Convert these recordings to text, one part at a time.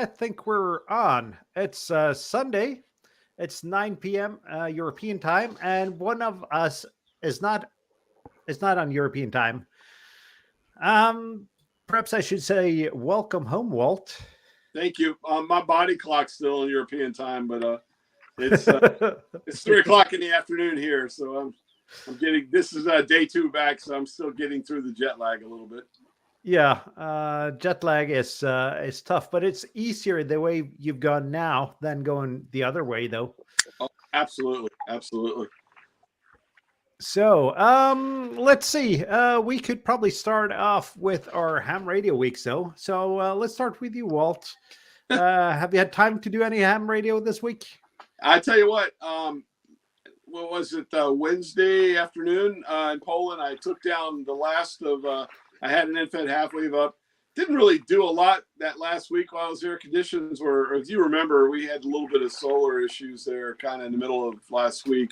I think we're on. It's Sunday. It's 9 p.m. European time, and one of us is not on European time. Um, Perhaps I should say welcome home, Walt. Thank you. My body clock's still in European time, but it's it's 3 o'clock in the afternoon here, so I'm getting. This is day 2 back, so I'm still getting through the jet lag a little bit. Yeah, jet lag is tough, but it's easier the way you've gone now than going the other way, though. Oh, absolutely, absolutely. So, let's see. We could probably start off with our ham radio week, though. So, let's start with you, Walt. Have you had time to do any ham radio this week? I tell you what was it? Wednesday afternoon in Poland, I took down the last of. I had an infed half wave up. Didn't really do a lot that last week while I was there. Conditions were, if you remember, we had a little bit of solar issues there, kind of in the middle of last week,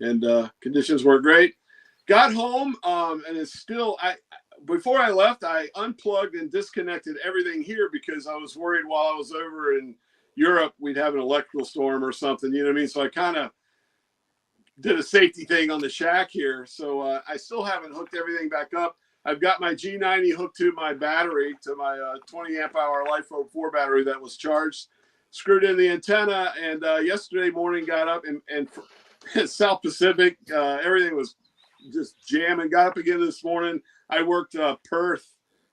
and conditions weren't great. Got home, and it's still. Before I left, I unplugged and disconnected everything here because I was worried while I was over in Europe we'd have an electrical storm or something. You know what I mean? So I kind of did a safety thing on the shack here. So I still haven't hooked everything back up. I've got my G90 hooked to my battery, to my 20 amp hour LifePro 4 battery that was charged, screwed in the antenna, and yesterday morning got up and South Pacific, everything was just jamming. Got up again this morning. I worked Perth,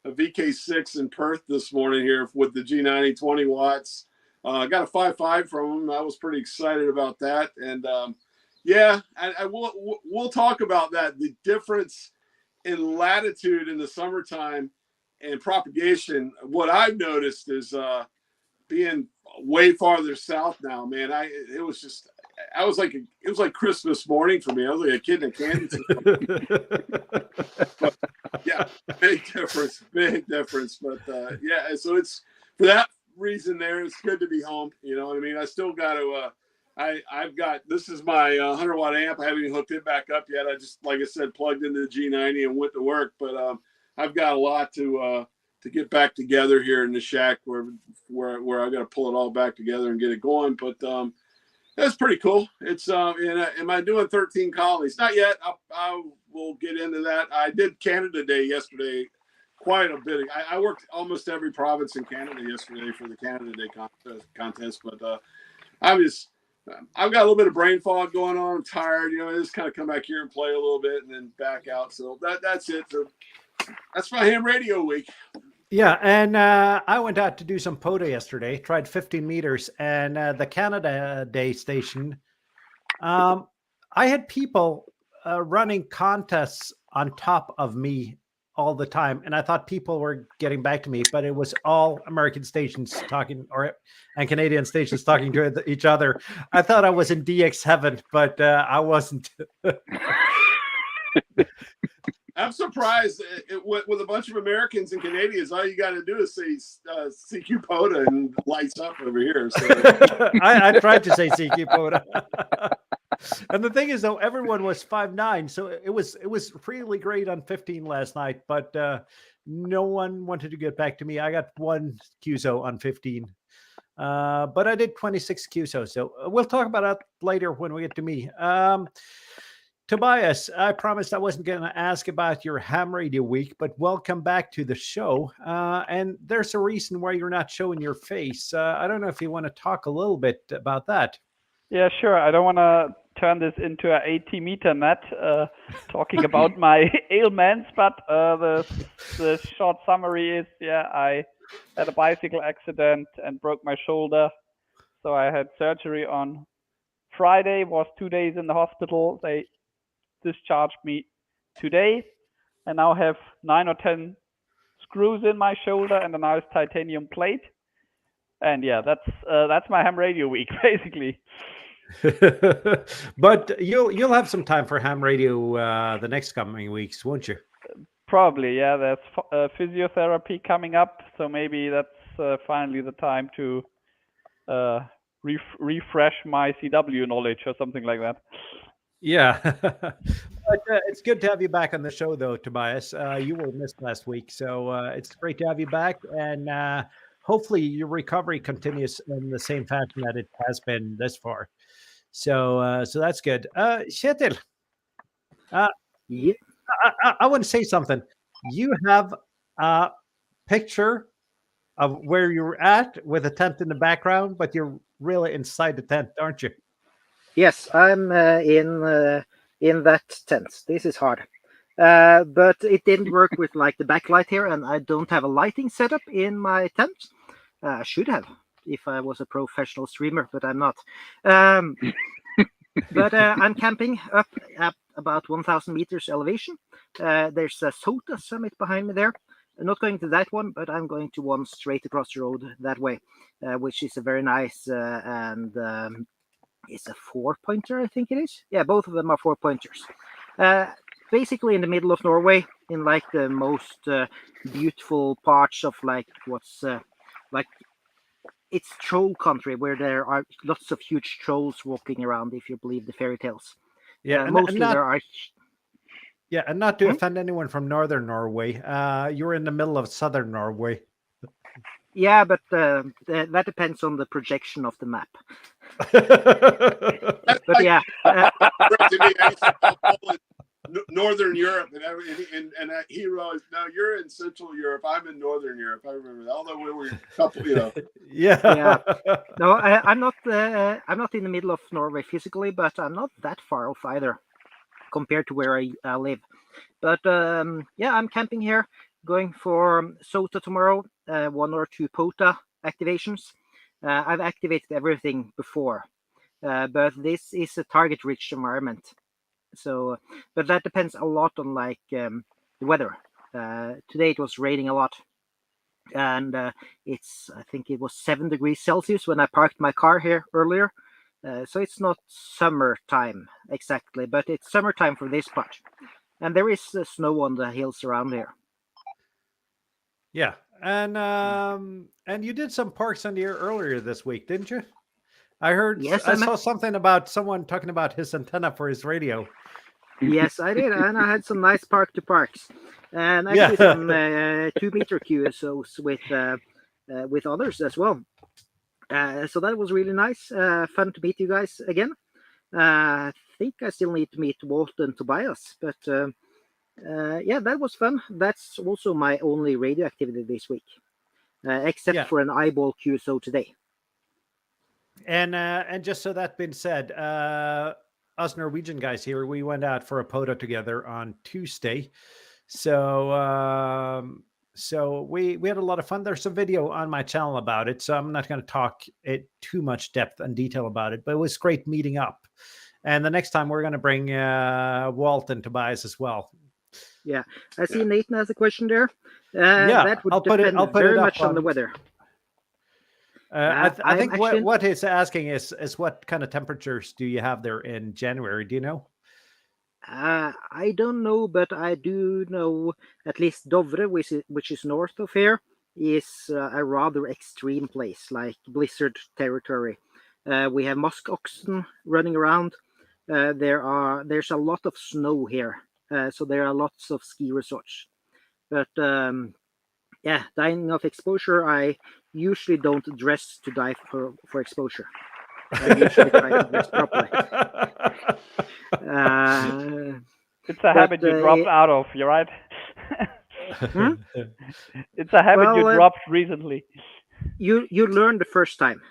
a VK6 in Perth this morning here with the G90, 20 watts. Got a 5.5 from them. I was pretty excited about that. And yeah, we'll talk about that. The difference in latitude in the summertime and propagation. What I've noticed is being way farther south now, man. It was like Christmas morning for me. I was like a kid in a candy store. But, yeah, big difference. But yeah, so it's for that reason there. It's good to be home. You know what I mean? I still got to. I've got, this is my 100 watt amp. I haven't even hooked it back up yet. I just, like I said, plugged into the G90 and went to work. But I've got a lot to get back together here in the shack where I got to pull it all back together and get it going. But that's pretty cool. It's am I doing 13 colonies? Not yet. I will get into that. I did Canada Day yesterday. Quite a bit. I worked almost every province in Canada yesterday for the Canada Day contest. But I've got a little bit of brain fog going on. I'm tired. You know, I just kind of come back here and play a little bit and then back out. So that's it. So that's my ham radio week. Yeah, and I went out to do some POTA yesterday, tried 15 meters, and the Canada Day station, I had people running contests on top of me all the time, and I thought people were getting back to me, but it was all American stations talking, and Canadian stations talking to each other. I thought I was in DX heaven, but I wasn't. I'm surprised with a bunch of Americans and Canadians. All you got to do is say CQ POTA and lights up over here. So. I tried to say CQ POTA. And the thing is, though, everyone was 5'9", so it was really great on 15 last night, but no one wanted to get back to me. I got one QSO on 15, but I did 26 QSO, so we'll talk about that later when we get to me. Tobias, I promised I wasn't going to ask about your ham radio week, but welcome back to the show. And there's a reason why you're not showing your face. I don't know if you want to talk a little bit about that. Yeah, sure. I don't want to turn this into an 80-meter net talking about my ailments, but the short summary is, yeah, I had a bicycle accident and broke my shoulder. So I had surgery on Friday, was 2 days in the hospital. They discharged me today, and now have 9 or 10 screws in my shoulder and a nice titanium plate. And yeah, that's my ham radio week basically. But you'll have some time for ham radio the next coming weeks, won't you? Probably, yeah. There's physiotherapy coming up, so maybe that's finally the time to refresh my CW knowledge or something like that. Yeah. But it's good to have you back on the show, though, Tobias. You were missed last week, so it's great to have you back. And hopefully your recovery continues in the same fashion that it has been this far. So that's good. Kjetil, Yeah. I want to say something. You have a picture of where you're at with a tent in the background, but you're really inside the tent, aren't you? Yes, I'm in that tent. This is hard. But it didn't work with like the backlight here, and I don't have a lighting setup in my tent. I should have if I was a professional streamer, but I'm not. But I'm camping up at about 1,000 meters elevation. There's a Sota summit behind me there. I'm not going to that one, but I'm going to one straight across the road that way, which is a very nice and it's a 4-pointer, I think it is. Yeah, both of them are 4-pointers. Basically in the middle of Norway, in like the most beautiful parts of like what's like it's troll country where there are lots of huge trolls walking around, if you believe the fairy tales. Yeah, Mostly there are. Yeah, and not to offend anyone from northern Norway, you're in the middle of southern Norway. Yeah, but that depends on the projection of the map. That's But like yeah, to me, I used to call Poland Northern Europe, and he realized, no, you're in Central Europe. I'm in Northern Europe. I remember that. Although we were a couple, Yeah. No, I'm not. I'm not in the middle of Norway physically, but I'm not that far off either, compared to where I live. But yeah, I'm camping here, going for Sota tomorrow. 1 or 2 POTA activations. I've activated everything before, but this is a target-rich environment. So, but that depends a lot on like the weather. Today it was raining a lot, and I think it was 7 degrees Celsius when I parked my car here earlier. So it's not summertime exactly, but it's summertime for this part. And there is snow on the hills around here. Yeah, and you did some parks on the air earlier this week, didn't you? I heard. Yes, I saw something about someone talking about his antenna for his radio. Yes, I did, and I had some nice park to parks, and actually some 2-meter QSOs with others as well. So that was really nice. Fun to meet you guys again. I think I still need to meet Walt and Tobias, but yeah, that was fun. That's also my only radio activity this week, except for an eyeball QSO today. And just so that's been said, us Norwegian guys here, we went out for a POTA together on Tuesday. So we had a lot of fun. There's a video on my channel about it, so I'm not going to talk it too much depth and detail about it, but it was great meeting up. And the next time we're going to bring Walt and Tobias as well. Yeah, I see Nathan has a question there. Yeah, that would I'll put depend it very up much on the weather. I think actually... what it's asking is what kind of temperatures do you have there in January? Do you know? I don't know, but I do know at least Dovre, which is north of here, is a rather extreme place, like blizzard territory. We have musk oxen running around. There's a lot of snow here, so there are lots of ski resorts. But yeah, dying of exposure, I usually don't dress to die for exposure. I usually try to dress properly. It's a habit you dropped out of, you're right? It's a habit you dropped recently. You learn the first time.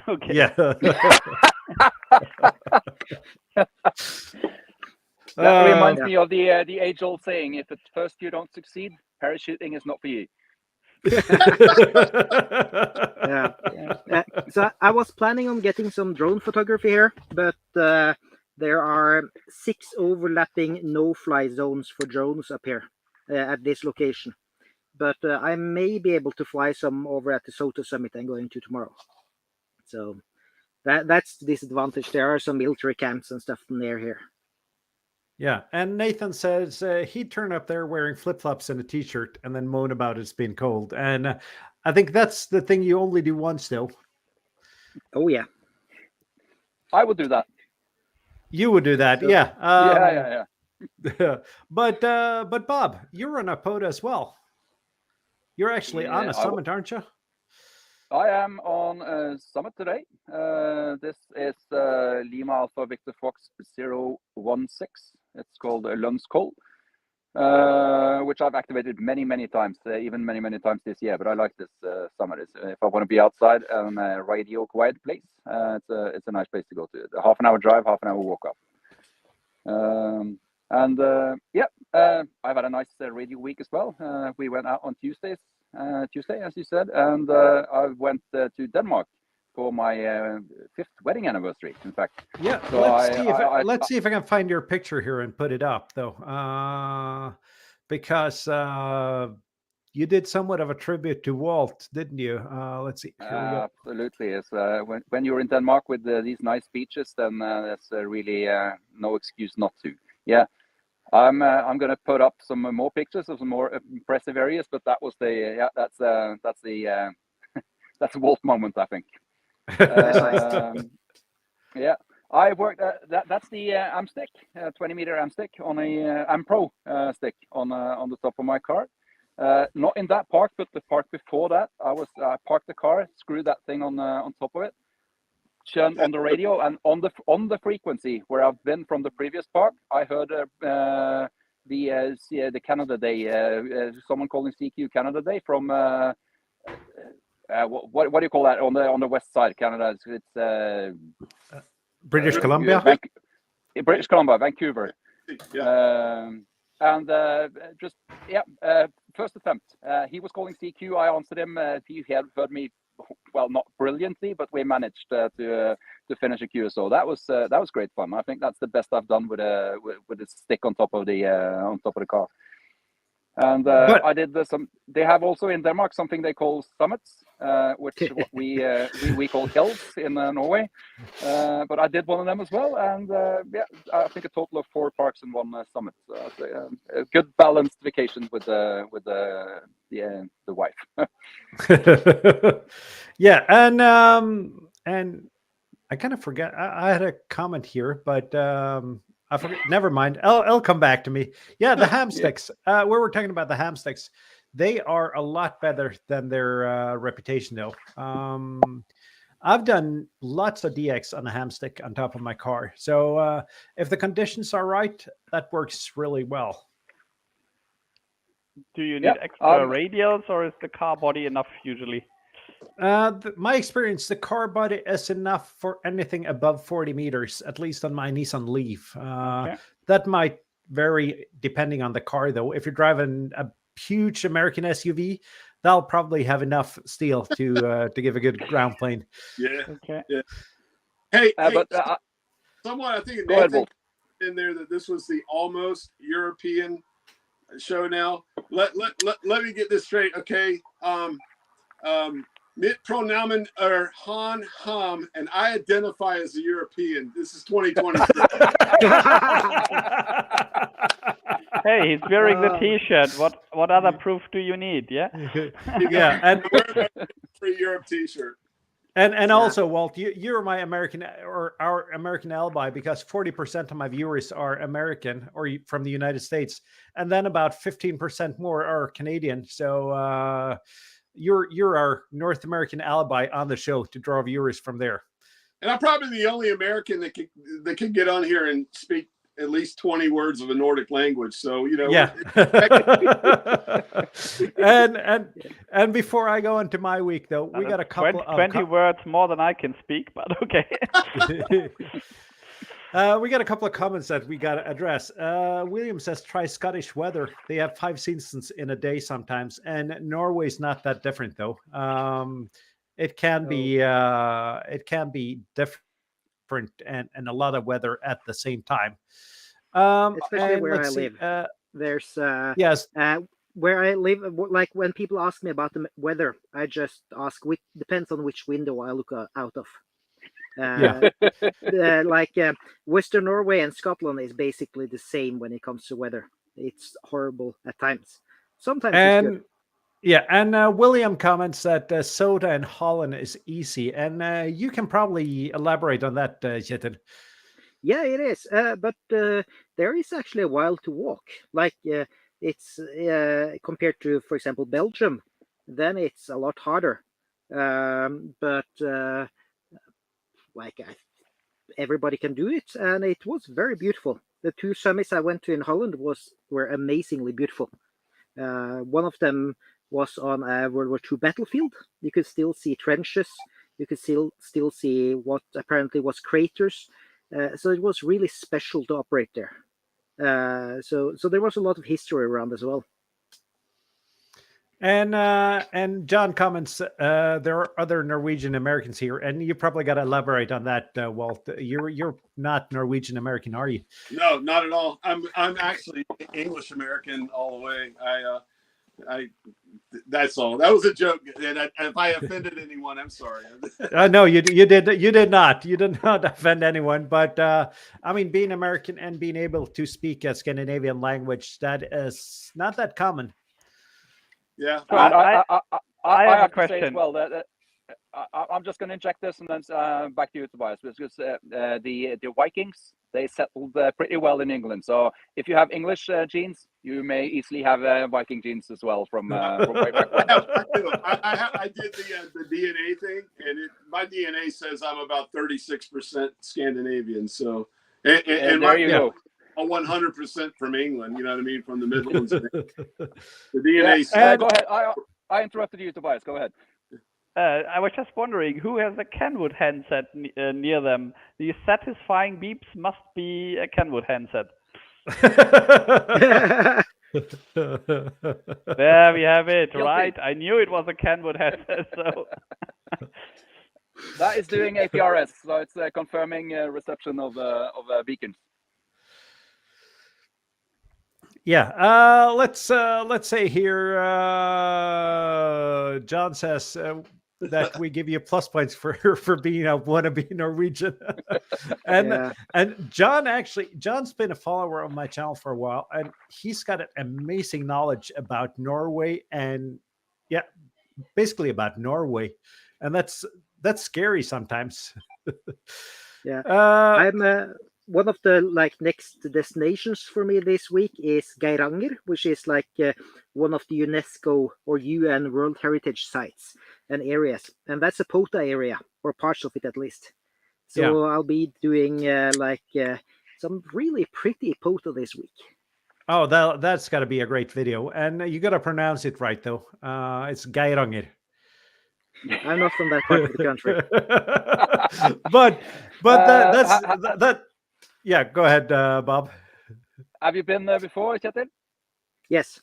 Okay. Yeah. That reminds me of the age-old saying: "If at first you don't succeed, parachuting is not for you." So I was planning on getting some drone photography here, but there are 6 overlapping no-fly zones for drones up here at this location. But I may be able to fly some over at the Sota summit I'm going to tomorrow. So that's the disadvantage. There are some military camps and stuff near here. Yeah, and Nathan says he'd turn up there wearing flip-flops and a t-shirt and then moan about it's been cold. And I think that's the thing you only do once, though. Oh, yeah. I would do that. You would do that, yeah. Yeah. But Bob, you're on a POTA as well. You're actually on a summit, aren't you? I am on a summit today. This is Lima Alpha Victor Fox 016. It's called Lønnskål, which I've activated many times, even many times this year. But I like this summit. If I want to be outside in a radio quiet place, it's a nice place to go to. A half an hour drive, half an hour walk up. I've had a nice radio week as well. We went out on Tuesday, as you said, and I went to Denmark for my 5th wedding anniversary. In fact, Yeah, so let's see if I can find your picture here and put it up, though, because you did somewhat of a tribute to Walt, didn't you? Let's see. Here we go. Absolutely. It's, when you're in Denmark with these nice beaches, then there's really no excuse not to. Yeah. I'm going to put up some more pictures of some more impressive areas, but that was that's the Walt moment, I think. Yeah, I worked. That's the AM stick, 20-meter AM stick on a AM Pro stick on the top of my car. Not in that park, but the park before that. I parked the car, screwed that thing on top of it, turned on the radio, and on the frequency where I've been from the previous park, I heard the Canada Day. Someone calling CQ Canada Day from what do you call that on the west side of Canada? It's British Columbia. British Columbia, Vancouver. Yeah. First attempt. He was calling CQ. I answered him. He had heard me, well, not brilliantly, but we managed to finish a QSO. That was great fun. I think that's the best I've done with a stick on top of the car. And I did they have also in Denmark something they call summits, which we call hills in Norway. But I did one of them as well, and I think a total of 4 parks and 1 summit. So a good balanced vacation with the wife. Yeah, and I kind of forget. I had a comment here, but I forget. Never mind. It'll come back to me. Yeah, the ham sticks. We were talking about the ham sticks. They are a lot better than their reputation, though. I've done lots of DX on a ham stick on top of my car. So if the conditions are right, that works really well. Do you need extra radials, or is the car body enough usually? My experience, the car body is enough for anything above 40 meters, at least on my Nissan Leaf. That might vary depending on the car, though. If you're driving a huge American SUV, that'll probably have enough steel to give a good ground plane. Yeah. Okay. Yeah. Hey, but someone, I think Nathan in there that this was the almost European show now. Let me get this straight, okay? Mit Pronomen er Han Ham, and I identify as a European. This is 2023. Hey, he's wearing the T-shirt. What other proof do you need? Yeah. Yeah, and free Europe T-shirt. And also, Walt, you're my American or our American alibi, because 40% of my viewers are American or from the United States, and then about 15% more are Canadian. So you're our North American alibi on the show to draw viewers from there. And I'm probably the only American that can get on here and speak at least 20 words of a Nordic language. So, you know. Yeah. and before I go into my week, though, we got a couple 20 words more than I can speak, but okay. We got a couple of comments that we got to address. William says, try Scottish weather. They have 5 seasons in a day sometimes, and Norway's not that different, though. It can be different and a lot of weather at the same time. Especially where I live. There's yes. Where I live, like when people ask me about the weather, I just ask, which depends on which window I look out of. Western Norway and Scotland is basically the same when it comes to weather. It's horrible at times. Sometimes it's good. Yeah, and William comments that soda in Holland is easy, and you can probably elaborate on that, Kjetil. Yeah, it is, but there is actually a while to walk. Like it's compared to, for example, Belgium, then it's a lot harder. but like everybody can do it, and it was very beautiful. The two summits I went to in Holland were amazingly beautiful. One of them was on a World War II battlefield. You could still see trenches. You could still see what apparently was craters. So it was really special to operate there. So there was a lot of history around as well. And John comments, there are other Norwegian Americans here, and you probably got to elaborate on that, Walt. You're not Norwegian American, are you? No, not at all. I'm actually English American all the way. That's all. That was a joke, and if I offended anyone, I'm sorry. No, you did not. You did not offend anyone. But I mean, being American and being able to speak a Scandinavian language, that is not that common. Yeah. So I have a have to say as question. well that I'm just going to inject this and then back to you, Tobias, because the Vikings, they settled pretty well in England. So if you have English genes, you may easily have Viking genes as well from way back when. I did the DNA thing, and my DNA says I'm about 36% Scandinavian. So and there you go. 100% from England. You know what I mean? From the Midlands. The Yeah, DNA. go ahead. I interrupted you, Tobias. Go ahead. I was just wondering who has a Kenwood handset near them. The satisfying beeps must be a Kenwood handset. There we have it, Guilty. right? I knew it was a Kenwood handset. So That is doing TEHRS, so it's confirming reception of beacons. Yeah. Let's say here, John says that we give you plus points for being a wannabe Norwegian. And John's been a follower of my channel for a while, and he's got an amazing knowledge about Norway and basically about Norway, and that's scary sometimes. Yeah. I'm one of the next destinations for me this week is Geiranger, which is one of the UNESCO or UN World Heritage sites and areas, and that's a POTA area, or parts of it at least. So I'll be doing some really pretty POTA this week. Oh, that's got to be a great video, and you got to pronounce it right though. It's Geiranger. I'm not from that part of the country. but that. Yeah, go ahead, Bob. Have you been there before, Kjetil? Yes.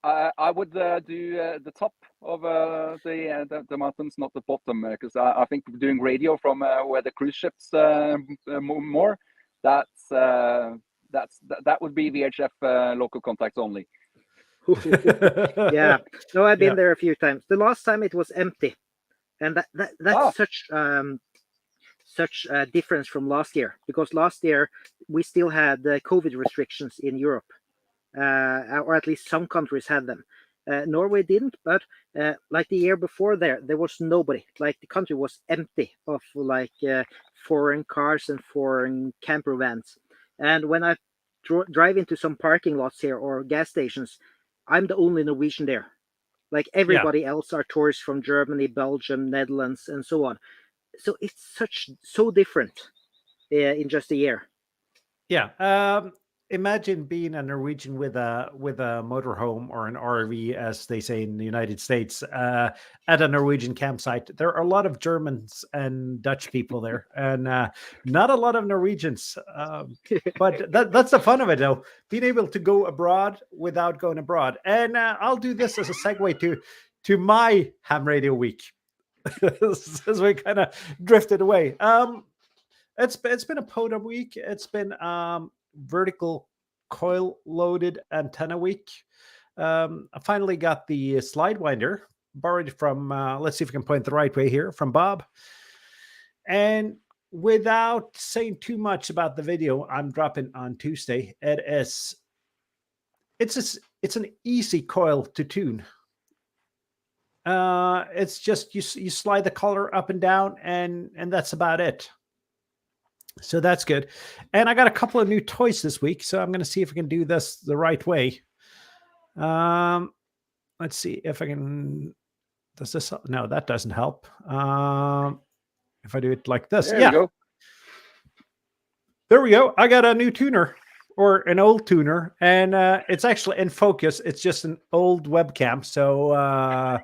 I would do the top of the mountains, not the bottom, because I think doing radio from where the cruise ships more, that would be VHF local contacts only. Yeah. No, I've been there a few times. The last time it was empty, and that's such a difference from last year, because last year we still had the COVID restrictions in Europe, or at least some countries had them. Norway didn't, but the year before there was nobody. The country was empty of foreign cars and foreign camper vans. And when I drive into some parking lots here or gas stations, I'm the only Norwegian there. Everybody else are tourists from Germany, Belgium, Netherlands, and so on. So it's so different in just a year. Yeah. Imagine being a Norwegian with a motorhome or an RV, as they say in the United States, at a Norwegian campsite. There are a lot of Germans and Dutch people there, and not a lot of Norwegians. But that's the fun of it, though, being able to go abroad without going abroad. And I'll do this as a segue to my ham radio week. As we kind of drifted away. It's been a POTA week. It's been vertical coil loaded antenna week. I finally got the slide winder borrowed from, let's see if I can point the right way here, from Bob. And without saying too much about the video I'm dropping on Tuesday, it's an easy coil to tune. It's just you slide the color up and down, and that's about it. So that's good. And I got a couple of new toys this week, so I'm going to see if I can do this the right way. Let's see if I can Does this? No, that doesn't help. If I do it like this, There yeah. we go. There we go. I got a new tuner or an old tuner, and it's actually in focus. It's just an old webcam, so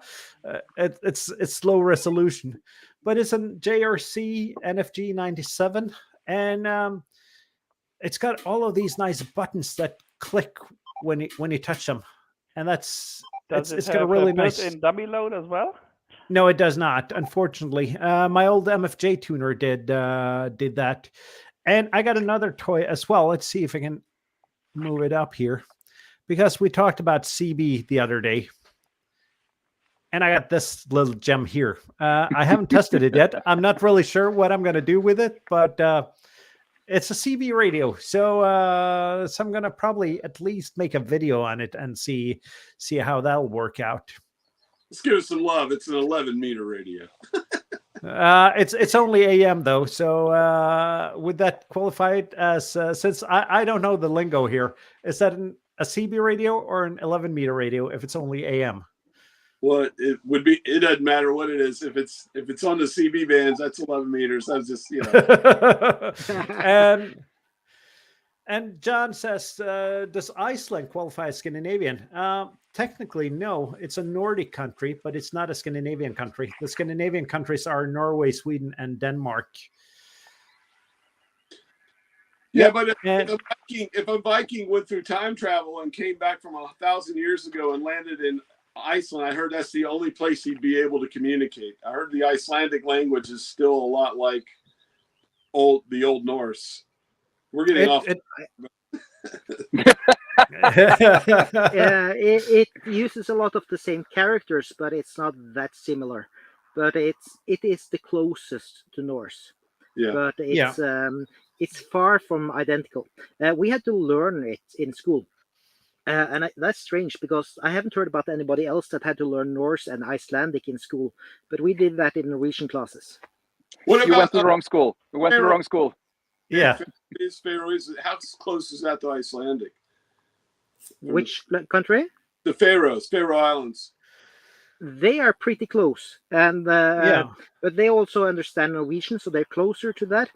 it's low resolution, but it's a JRC NFG 97, and it's got all of these nice buttons that click when you touch them, and Does it's it got a have really a nice. built-in dummy load as well? No, it does not. Unfortunately, my old MFJ tuner did that, and I got another toy as well. Let's see if I can move it up here, because we talked about CB the other day, and I got this little gem here. I haven't tested it yet. I'm not really sure what I'm going to do with it, but it's a CB radio, so I'm going to probably at least make a video on it and see how that'll work out. Let's give it some love. It's an 11-meter radio. It's only AM though, so would that qualify it as since I don't know the lingo here? Is that a CB radio or an 11-meter radio if it's only AM? Well, it would be. It doesn't matter what it is. If it's on the CB bands, that's 11 meters. That's just And John says, does Iceland qualify as Scandinavian? Technically, no. It's a Nordic country, but it's not a Scandinavian country. The Scandinavian countries are Norway, Sweden, and Denmark. Yeah, but if a Viking went through time travel and came back from 1,000 years ago and landed in Iceland, I heard that's the only place he'd be able to communicate. I heard the Icelandic language is still a lot like the Old Norse. We're getting off. Yeah, it uses a lot of the same characters, but it's not that similar. But it is the closest to Norse. Yeah. But it's far from identical. We had to learn it in school. And that's strange because I haven't heard about anybody else that had to learn Norse and Icelandic in school, but we did that in Norwegian classes. What You about went to the wrong school. We went to the wrong school. Yeah. Faroes? How close is that to Icelandic? Which country? The Faroe Islands. They are pretty close, and but they also understand Norwegian, so they're closer to that.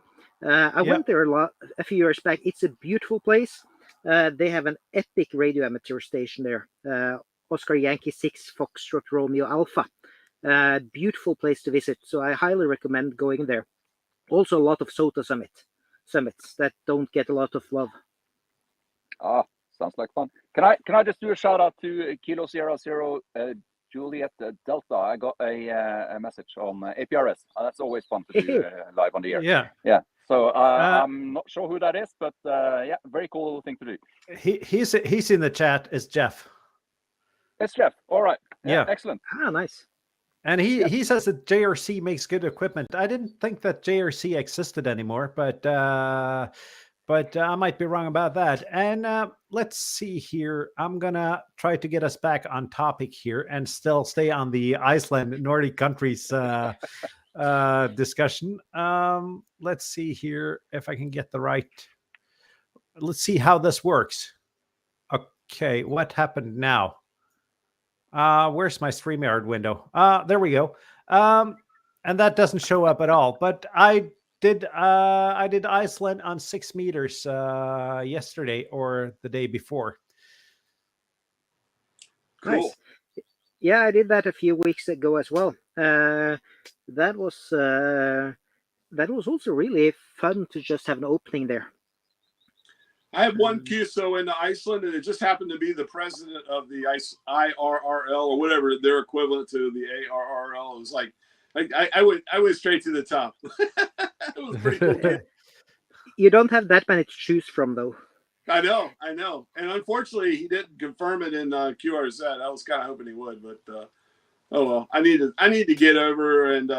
I went there a few years back. It's a beautiful place. They have an epic radio amateur station there, Oscar Yankee 6 Foxtrot Romeo Alpha. Beautiful place to visit, so I highly recommend going there. Also, a lot of SOTA summits that don't get a lot of love. Sounds like fun. Can I just do a shout out to Kilo Sierra Zero Juliet Delta? I got a message on APRS. That's always fun to do live on the air. Yeah. So I'm not sure who that is, but yeah, very cool thing to do. He's in the chat. It's Jeff. It's Jeff. All right. Yeah. Excellent. Nice. And he says that JRC makes good equipment. I didn't think that JRC existed anymore, but I might be wrong about that. And let's see here. I'm gonna try to get us back on topic here and still stay on the Iceland Nordic countries discussion. Let's see here if I can get the right. Let's see how this works. Okay, what happened now? Where's my StreamYard window? There we go. And that doesn't show up at all. But I did Iceland on 6 meters yesterday or the day before. Cool. Nice. Yeah, I did that a few weeks ago as well. That was also really fun to just have an opening there. I have one QSO in Iceland, and it just happened to be the president of the IRRL or whatever their equivalent to the ARRL. It was like I went straight to the top. It was pretty cool. You don't have that many to choose from, though. I know, and unfortunately, he didn't confirm it in QRZ. I was kind of hoping he would, but oh well. I need to get over, and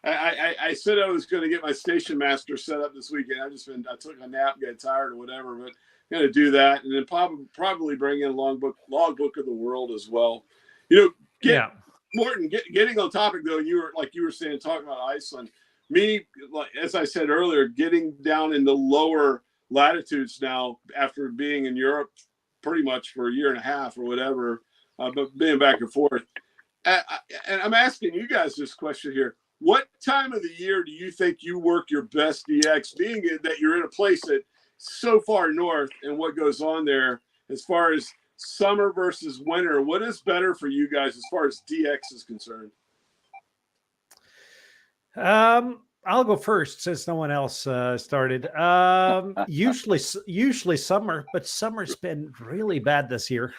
I said I was going to get my station master set up this weekend. I took a nap, got tired or whatever, but I'm going to do that, and then probably bring in a logbook of the world as well. You know, Morten, getting on topic though, you were saying, talking about Iceland. Me, like as I said earlier, getting down in the lower latitudes now after being in Europe pretty much for a year and a half or whatever, but being back and forth. and I'm asking you guys this question here. What time of the year do you think you work your best DX, being that you're in a place that so far north, and what goes on there as far as summer versus winter? What is better for you guys as far as DX is concerned? I'll go first since no one else started. Usually summer, but summer's been really bad this year.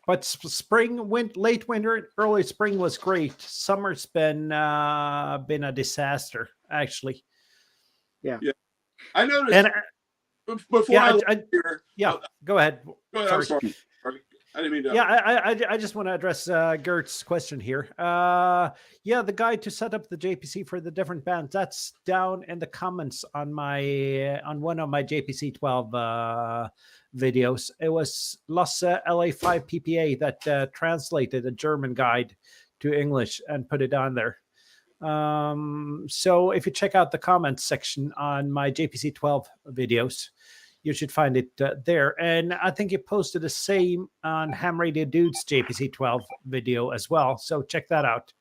But spring, late winter, early spring was great. Summer's been a disaster, actually. Yeah. I noticed. And before yeah, here, go ahead. Go ahead. I'm sorry. I didn't mean to. Yeah, I just want to address Gert's question here. Yeah, the guide to set up the JPC for the different bands, that's down in the comments on one of my JPC 12 videos. It was Lasse LA5 PPA that translated a German guide to English and put it on there. So if you check out the comments section on my JPC 12 videos, you should find it there. And I think you posted the same on Ham Radio Dude's JPC 12 video as well. So check that out.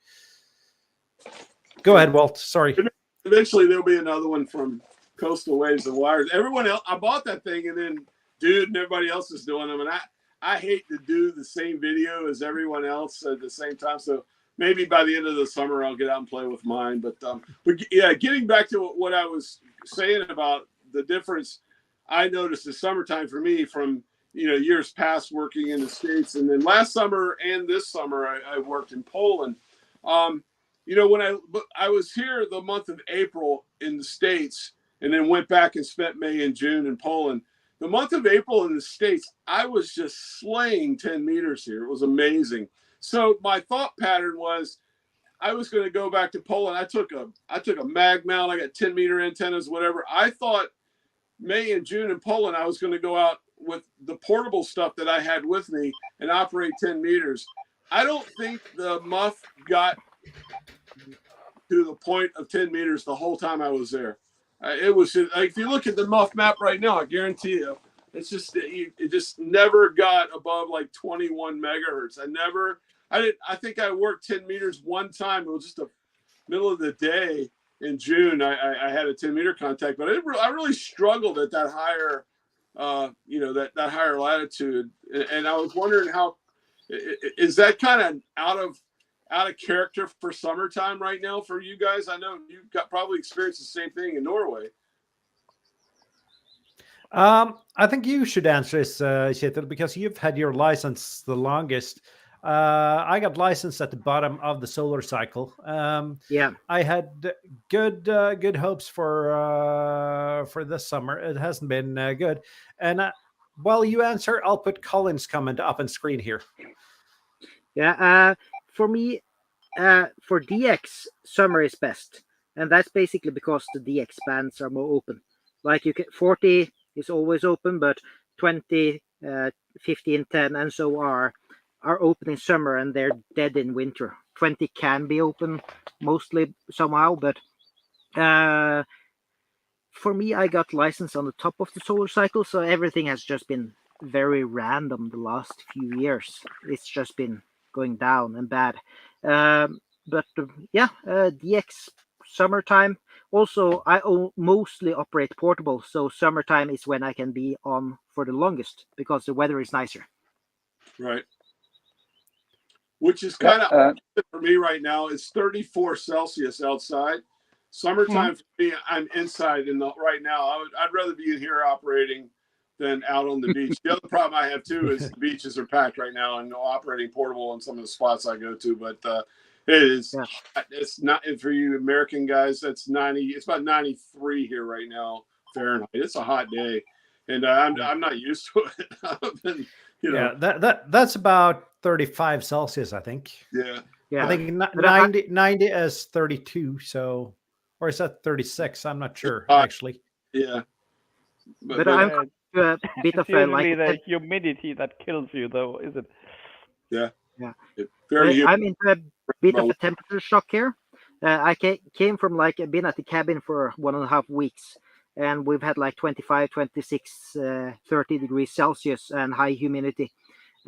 Go ahead, Walt. Sorry. Eventually there'll be another one from Coastal Waves and Wires. Everyone else, I bought that thing, and then Dude and everybody else is doing them. And I hate to do the same video as everyone else at the same time. So maybe by the end of the summer, I'll get out and play with mine. But yeah, getting back to what I was saying about the difference I noticed the summertime for me from, years past working in the States. And then last summer and this summer, I worked in Poland. When I was here the month of April in the States, and then went back and spent May and June in Poland. The month of April in the States, I was just slaying 10 meters here. It was amazing. So my thought pattern was I was going to go back to Poland. I took a mag mount. I got 10-meter antennas, whatever. I thought May and June in Poland, I was going to go out with the portable stuff that I had with me and operate 10 meters. I don't think the muff got to the point of 10 meters the whole time I was there. It was just, like, if you look at the muff map right now, I guarantee you, it's just, it just never got above like 21 megahertz. I think I worked 10 meters one time. It was just the middle of the day in June. I had a 10-meter contact, but I really struggled at that higher, that higher latitude. And I was wondering how is that kind of out of character for summertime right now for you guys? I know you've probably experienced the same thing in Norway. I think you should answer this, Kjetil, because you've had your license the longest. I got licensed at the bottom of the solar cycle. Yeah, I had good hopes for this summer. It hasn't been good. And while you answer, I'll put Colin's comment up on screen here. Yeah. For me, for DX, summer is best, and that's basically because the DX bands are more open. Like 40 is always open, but 20, 15, 10, and so are open in summer, and they're dead in winter. 20 can be open mostly somehow, but for me, I got licensed on the top of the solar cycle, so everything has just been very random the last few years. It's just been going down and bad. But DX summertime. Also, I mostly operate portable, so summertime is when I can be on for the longest because the weather is nicer. Right. Which is kind of for me right now. It's 34 Celsius outside. Summertime for me, I'm inside right now. I'd rather be in here operating than out on the beach. The other problem I have too is the beaches are packed right now and operating portable in some of the spots I go to. But it's not for you American guys. It's about 93 here right now Fahrenheit. It's a hot day, and I'm not used to it. I've been, that's about 35 Celsius, I think. Yeah. I think 90 is 32. So, or is that 36? I'm not sure actually. Yeah. But I'm a bit of usually the humidity that kills you, though, is it? Yeah. I'm into a bit of a temperature shock here. I came from been at the cabin for 1.5 weeks, and we've had 25, 26, 30 degrees Celsius and high humidity.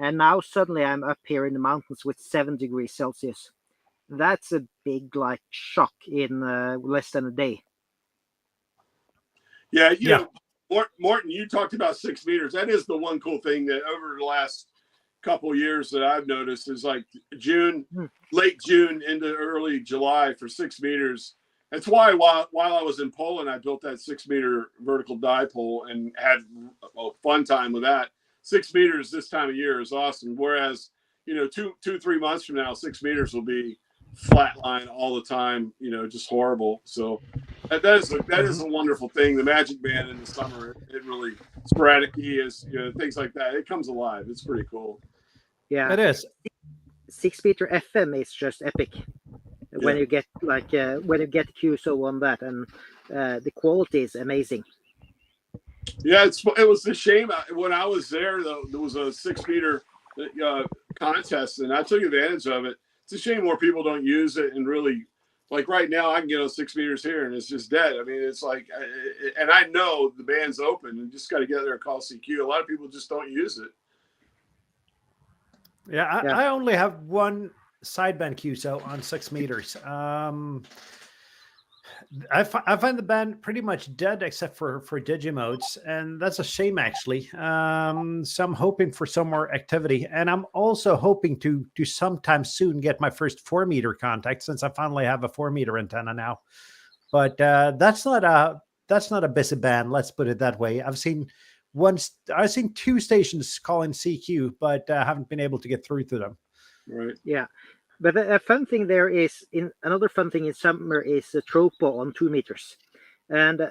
and now suddenly I'm up here in the mountains with 7 degrees Celsius. That's a big shock in less than a day. Yeah, Yeah. Morton, you talked about 6 meters. That is the one cool thing that over the last couple of years that I've noticed is like late June into early July for 6 meters. That's why while I was in Poland, I built that 6 meter vertical dipole and had a fun time with that. 6 meters this time of year is awesome. Whereas, 3 months from now, 6 meters will be flatline all the time, just horrible. So that is a wonderful thing. The Magic Band in the summer, it really sporadic is, things like that. It comes alive. It's pretty cool. Yeah, It is. 6 meter FM is just epic. When you get QSO on that, and the quality is amazing. Yeah, it was a shame when I was there. Though there was a 6 meter contest, and I took advantage of it. It's a shame more people don't use it and really. Like right now, I can get 6 meters here, and it's just dead. I mean, it's like, and I know the band's open, and just got to get there and call CQ. A lot of people just don't use it. Yeah, I only have one sideband QSO on 6 meters. I find the band pretty much dead except for Digimodes, and that's a shame actually. So I'm hoping for some more activity, and I'm also hoping to sometime soon get my first 4 meter contact, since I finally have a 4 meter antenna now. But that's not a busy band, let's put it that way. I've seen 2 stations calling CQ, but haven't been able to get through to them. Right. Yeah. But a fun thing there is, another fun thing in summer is the tropo on 2 meters. And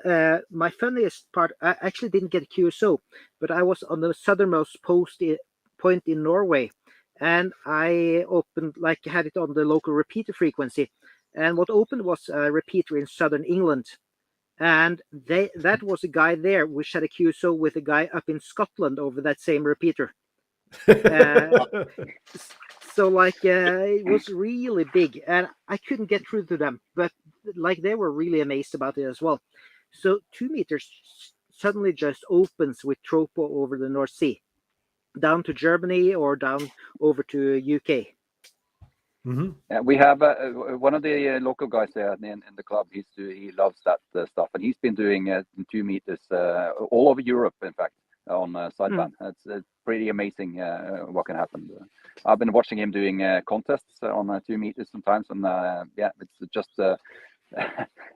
my funniest part, I actually didn't get QSO, but I was on the southernmost point in Norway, and I had it on the local repeater frequency. And what opened was a repeater in southern England. And that was a guy there which had a QSO with a guy up in Scotland over that same repeater. So it was really big, and I couldn't get through to them, but they were really amazed about it as well. So 2 meters suddenly just opens with tropo over the North Sea, down to Germany or down over to UK. Mm-hmm. We have one of the local guys there in the club. He loves that stuff, and he's been doing 2 meters all over Europe, in fact, on sideband. It's pretty amazing what can happen. I've been watching him doing contests on 2 meters sometimes, and it's just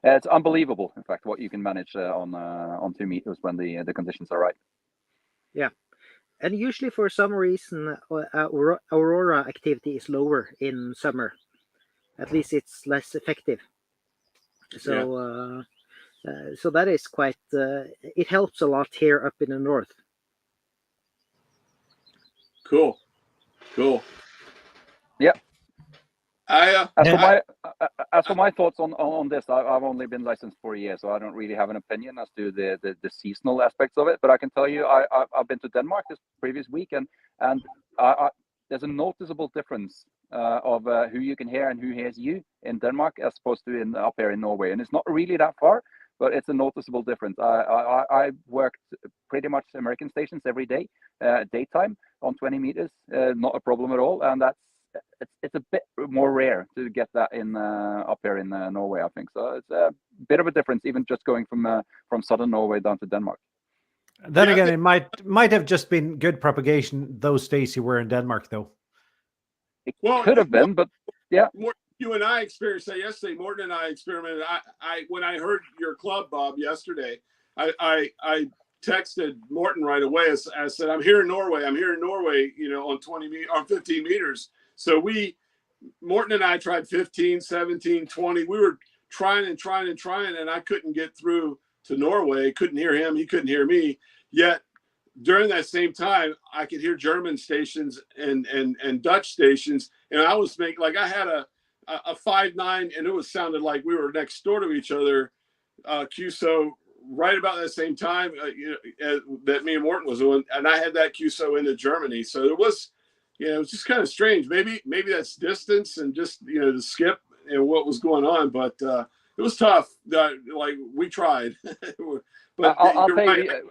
it's unbelievable, in fact, what you can manage on 2 meters when the conditions are right. Yeah, and usually for some reason, aurora activity is lower in summer. At least it's less effective. So, so that is quite. It helps a lot here up in the north. Cool. Yeah. As for my thoughts on this, I've only been licensed for a year, so I don't really have an opinion as to the seasonal aspects of it. But I can tell you, I've been to Denmark this previous week, and there's a noticeable difference of who you can hear and who hears you in Denmark as opposed to up here in Norway. And it's not really that far, but it's a noticeable difference. I worked pretty much American stations every day, daytime on 20 meters, not a problem at all. And it's a bit more rare to get that in up here in Norway, I think. So it's a bit of a difference, even just going from southern Norway down to Denmark. Then again, it might have just been good propagation those days you were in Denmark, though. It could have been, but yeah. You and I experienced that yesterday. Morton and I experimented. When I heard your club, Bob, yesterday, I texted Morton right away. I said, I'm here in Norway, on 15 meters. So Morton and I tried 15, 17, 20. We were trying, and I couldn't get through to Norway. Couldn't hear him. He couldn't hear me. Yet during that same time, I could hear German stations and Dutch stations. And I was making, I had a 5.9, and it sounded like we were next door to each other, QSO, right about that same time that me and Morton was doing, and I had that QSO into Germany. So it was just kind of strange. Maybe that's distance and just the skip and what was going on, but it was tough. We tried, but I'll tell you,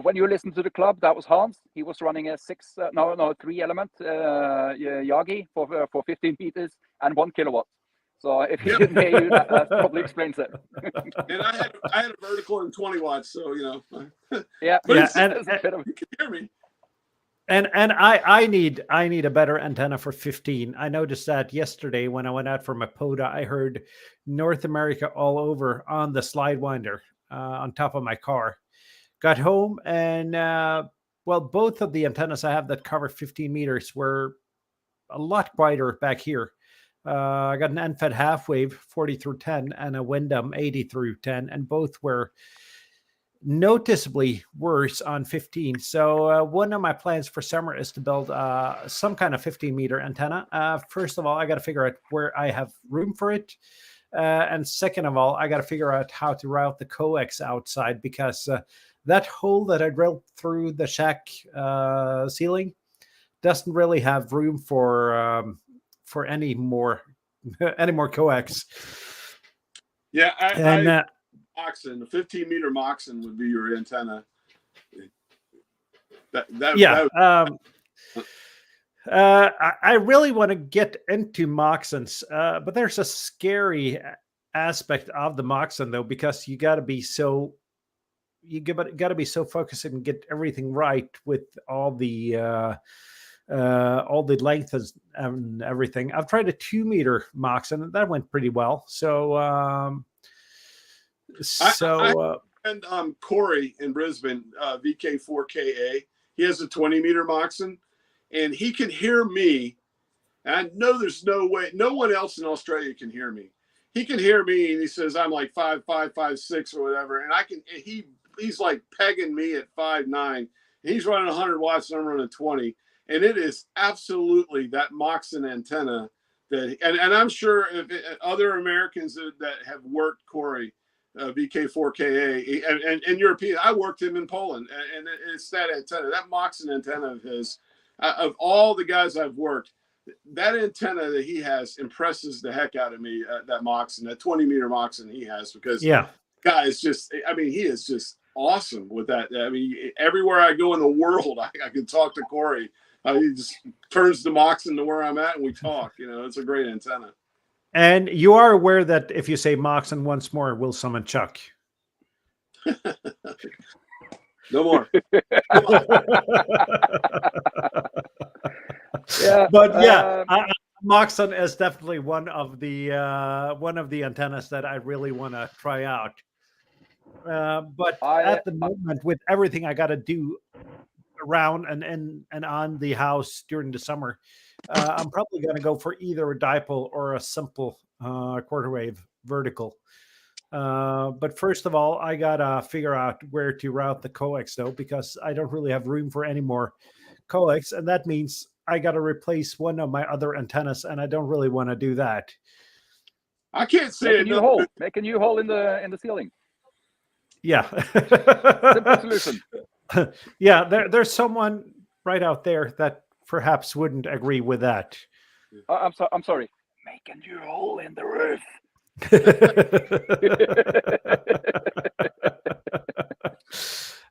when you listen to the club, that was Hans. He was running a 3-element Yagi for 15 meters and 1 kilowatt. So if he didn't hear you, that probably explains it. And I had a vertical and 20 watts, so Yeah, but Yeah, you can hear me. And I need a better antenna for 15. I noticed that yesterday when I went out for my PODA, I heard North America all over on the slide winder on top of my car. Got home and well, both of the antennas I have that cover 15 meters were a lot quieter back here. I got an NFED half wave 40 through 10 and a Windom 80 through 10, and both were noticeably worse on 15. So one of my plans for summer is to build some kind of 15-meter antenna. First of all, I got to figure out where I have room for it. And second of all, I got to figure out how to route the coax outside, because that hole that I drilled through the shack ceiling doesn't really have room for any more coax. Yeah, And Moxon, the 15-meter Moxon would be your antenna. I really want to get into Moxons, but there's a scary aspect of the Moxon though, because you got to be so focused and get everything right with all the length and everything. I've tried a 2-meter Moxon and that went pretty well. So and Corey in Brisbane, VK4KA, he has a 20-meter Moxon, and he can hear me. And I know there's no way, no one else in Australia can hear me. He can hear me, and he says I'm like 5'5", 5'6", or whatever, and he's like pegging me at 5'9". He's running 100 watts, and I'm running 20, and it is absolutely that Moxon antenna that. And I'm sure if other Americans that have worked Corey. VK4KA and European. I worked him in Poland, and it's that antenna, that Moxon antenna of his. Of all the guys I've worked, that antenna that he has impresses the heck out of me. That Moxon, that 20-meter Moxon he has, because guy is just. I mean, he is just awesome with that. I mean, everywhere I go in the world, I can talk to Corey. He just turns the Moxon to where I'm at, and we talk. It's a great antenna. And you are aware that if you say Moxon once more, we'll summon Chuck. No more. Yeah, but Moxon is definitely one of the antennas that I really want to try out. But at the moment, with everything I got to do around and on the house during the summer, I'm probably going to go for either a dipole or a simple quarter wave vertical. But first of all, I got to figure out where to route the coax though, because I don't really have room for any more coax. And that means I got to replace one of my other antennas, and I don't really want to do that. I can't say Make a new hole in the ceiling. Yeah. Simple solution. Yeah, there's someone right out there that perhaps wouldn't agree with that. I'm sorry. Make a new hole in the roof.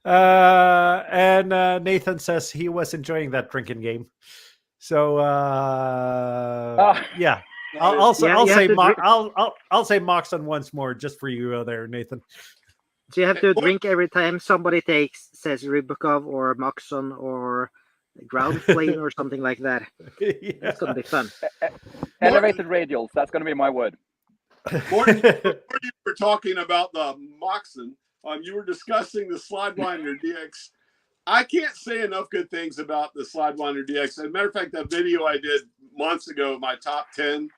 And Nathan says he was enjoying that drinking game. So yeah, I'll say Moxon once more just for you there, Nathan. So you have to drink every time somebody says Rybakov or Moxon or ground plane or something like that. Yeah. It's gonna be fun. Elevated radials. That's gonna be my word. Morton, you were talking about the Moxon. You were discussing the Sidewinder DX. I can't say enough good things about the Sidewinder DX. As a matter of fact, that video I did months ago, my top 10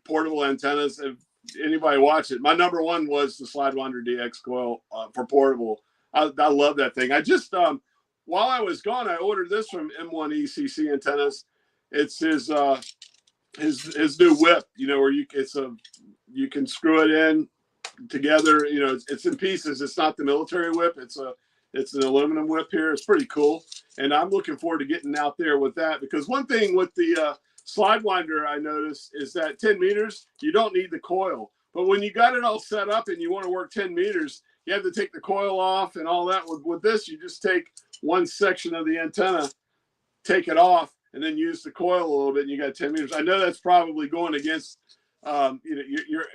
portable antennas. If anybody watch it, my number one was the Sidewinder DX coil for portable. I love that thing. I just while I was gone, I ordered this from M1 ECC Antennas. It's his new whip. Where you can screw it in together. It's in pieces. It's not the military whip. It's an aluminum whip here. It's pretty cool, and I'm looking forward to getting out there with that, because one thing with the Sidewinder I noticed is that 10 meters, you don't need the coil. But when you got it all set up and you want to work 10 meters, you have to take the coil off and all that. With this, you just take one section of the antenna, take it off, and then use the coil a little bit, and you got 10 meters. I know that's probably going against, you're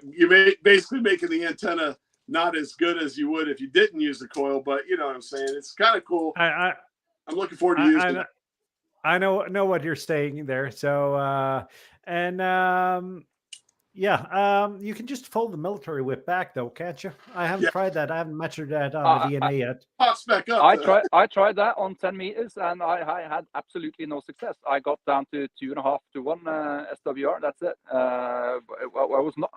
basically making the antenna not as good as you would if you didn't use the coil, but you know what I'm saying. It's kind of cool. I'm looking forward to using it. I know what you're saying there. So, you can just fold the military whip back, though, can't you? I haven't tried that. I haven't measured that on the VNA yet. Pops back up. I tried that on 10 meters, and I had absolutely no success. I got down to 2.5 to 1 SWR. That's it. I was not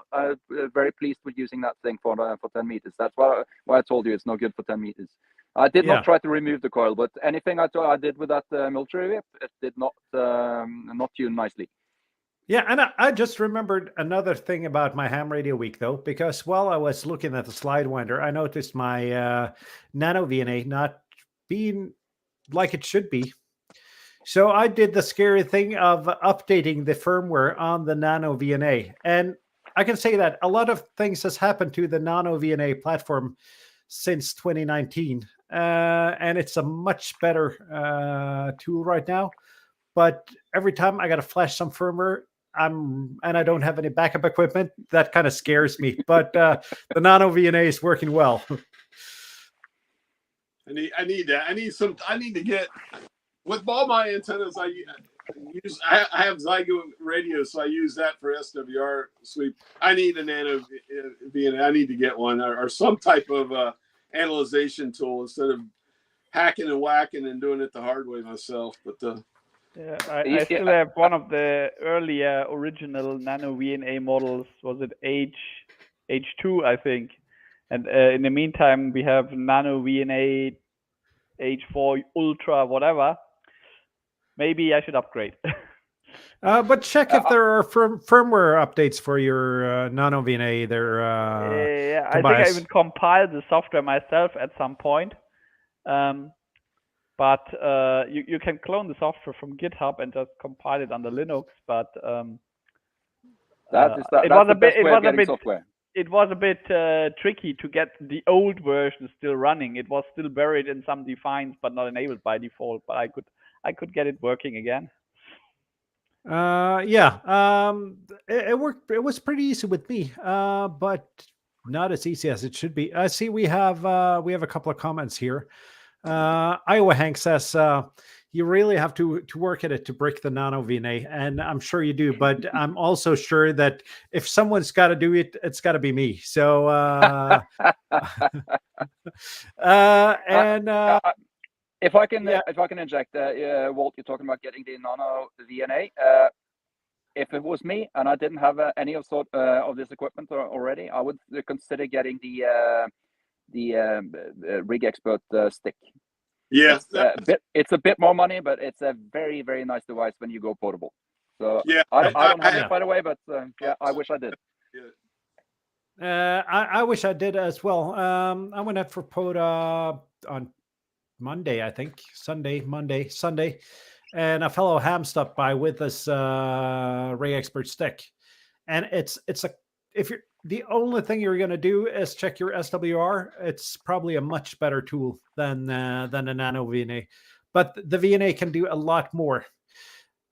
very pleased with using that thing for 10 meters. That's why I told you it's no good for 10 meters. I did not try to remove the coil, but anything I did with that military whip, it did not tune nicely. Yeah, and I just remembered another thing about my ham radio week, though, because while I was looking at the slide winder, I noticed my nano VNA not being like it should be. So I did the scary thing of updating the firmware on the nano VNA. And I can say that a lot of things has happened to the nano VNA platform since 2019. And it's a much better tool right now. But every time I got to flash some firmware, and I don't have any backup equipment, that kind of scares me. But the nano VNA is working well. I need that. I need to get with all my antennas. I have Zygo radio, so I use that for SWR sweep. I need a nano VNA. I need to get one or some type of analyzation tool instead of hacking and whacking and doing it the hard way myself. But I still have one of the earlier original nano VNA models. Was it H2, I think? And in the meantime, we have nano VNA H4 Ultra, whatever. Maybe I should upgrade. But check if there are firmware updates for your nano VNA there. I think I even compiled the software myself at some point. But you can clone the software from GitHub and just compile it under Linux. But it was a bit tricky to get the old version still running. It was still buried in some defines, but not enabled by default. But I could get it working again. It worked. It was pretty easy with me, but not as easy as it should be. I see we have a couple of comments here. Iowa Hank says you really have to work at it to break the nano VNA, and I'm sure you do. But I'm also sure that if someone's got to do it, it's got to be me. So if I can inject, Walt, you're talking about getting the nano VNA. If it was me and I didn't have any of this equipment already, I would consider getting the Rig Expert stick. Yeah, it's a bit more money, but it's a very, very nice device when you go portable. So yeah, I don't have it, by the way, but I wish I did. I wish I did as well. I went out for POTA on Monday, I think. Sunday, and a fellow ham stopped by with this Rig Expert stick, and if you're the only thing you're going to do is check your SWR, it's probably a much better tool than a nano VNA, but the VNA can do a lot more.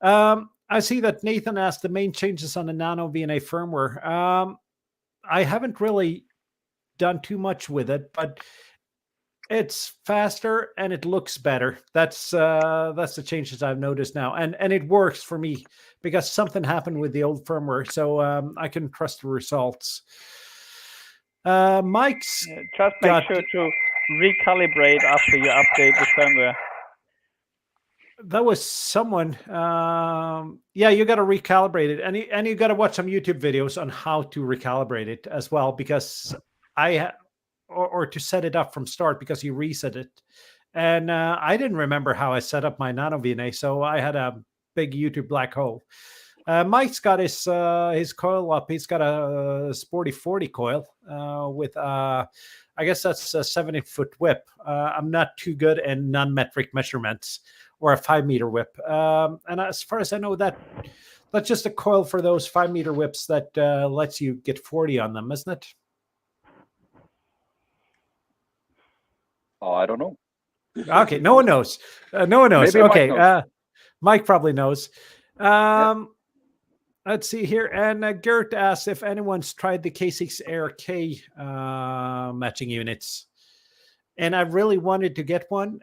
I see that Nathan asked the main changes on the nano VNA firmware. I haven't really done too much with it, but it's faster and it looks better. That's the changes I've noticed now, and it works for me because something happened with the old firmware, so I can trust the results. Mike's just make sure to recalibrate after you update the firmware. That was someone. You got to recalibrate it, and you got to watch some YouTube videos on how to recalibrate it as well, because or to set it up from start, because you reset it. And I didn't remember how I set up my nano VNA, so I had a big YouTube black hole. Mike's got his coil up. He's got a Sporty 40 coil with I guess that's a 70-foot whip. I'm not too good in non-metric measurements, or a 5-meter whip. And as far as I know, that's just a coil for those 5-meter whips that lets you get 40 on them, isn't it? Oh, I don't know. Okay, no one knows. No one knows. Maybe Mike Okay, knows. Mike probably knows. Let's see here. And Gert asks if anyone's tried the K6ARK matching units. And I really wanted to get one.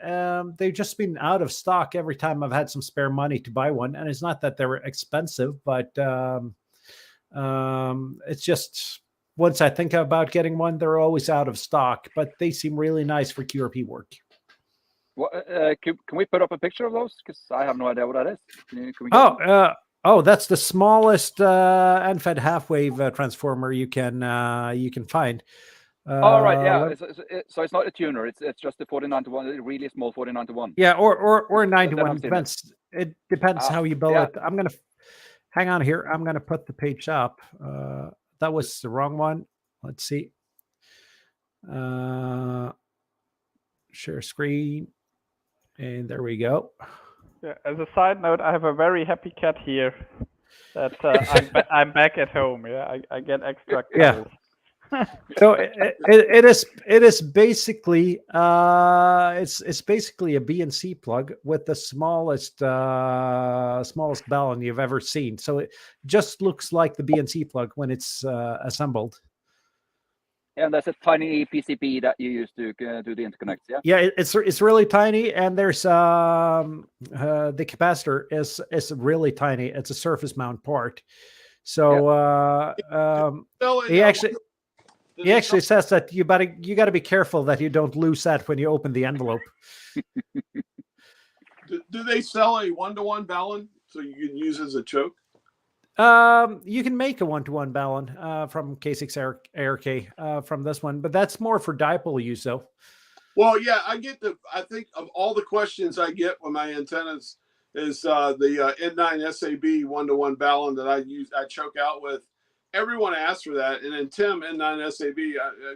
They've just been out of stock every time I've had some spare money to buy one. And it's not that they were expensive, but it's just once I think about getting one, they're always out of stock. But they seem really nice for QRP work. What, can we put up a picture of those? Because I have no idea what that is. Can we get one? That's the smallest NFED half-wave transformer you can find. Oh, right, yeah. So it's not a tuner. It's just a 49-to-1, a really small 49-to-1. Yeah, or 9-to-1. Then I've seen Depends. It depends how you build yeah. it. I'm gonna hang on here. I'm gonna put the page up. That was the wrong one. Let's see. Share screen, and there we go. Yeah, as a side note, I have a very happy cat here. That I'm back at home. Yeah, I get extra cuddles. So it is basically it's basically a BNC plug with the smallest ballon you've ever seen. So it just looks like the BNC plug when it's assembled. And that's a tiny PCB that you use to do the interconnects, yeah? Yeah, it's really tiny, and there's the capacitor is really tiny. It's a surface mount part. So he actually says that you got to be careful that you don't lose that when you open the envelope. Do they sell a 1-to-1 ballon so you can use as a choke? You can make a 1-to-1 ballon from K6ARK from this one, but that's more for dipole use though. Well, yeah, I think of all the questions I get with my antennas is the N9 SAB 1-to-1 ballon that I choke out with. Everyone asks for that. And then Tim, N9 SAB,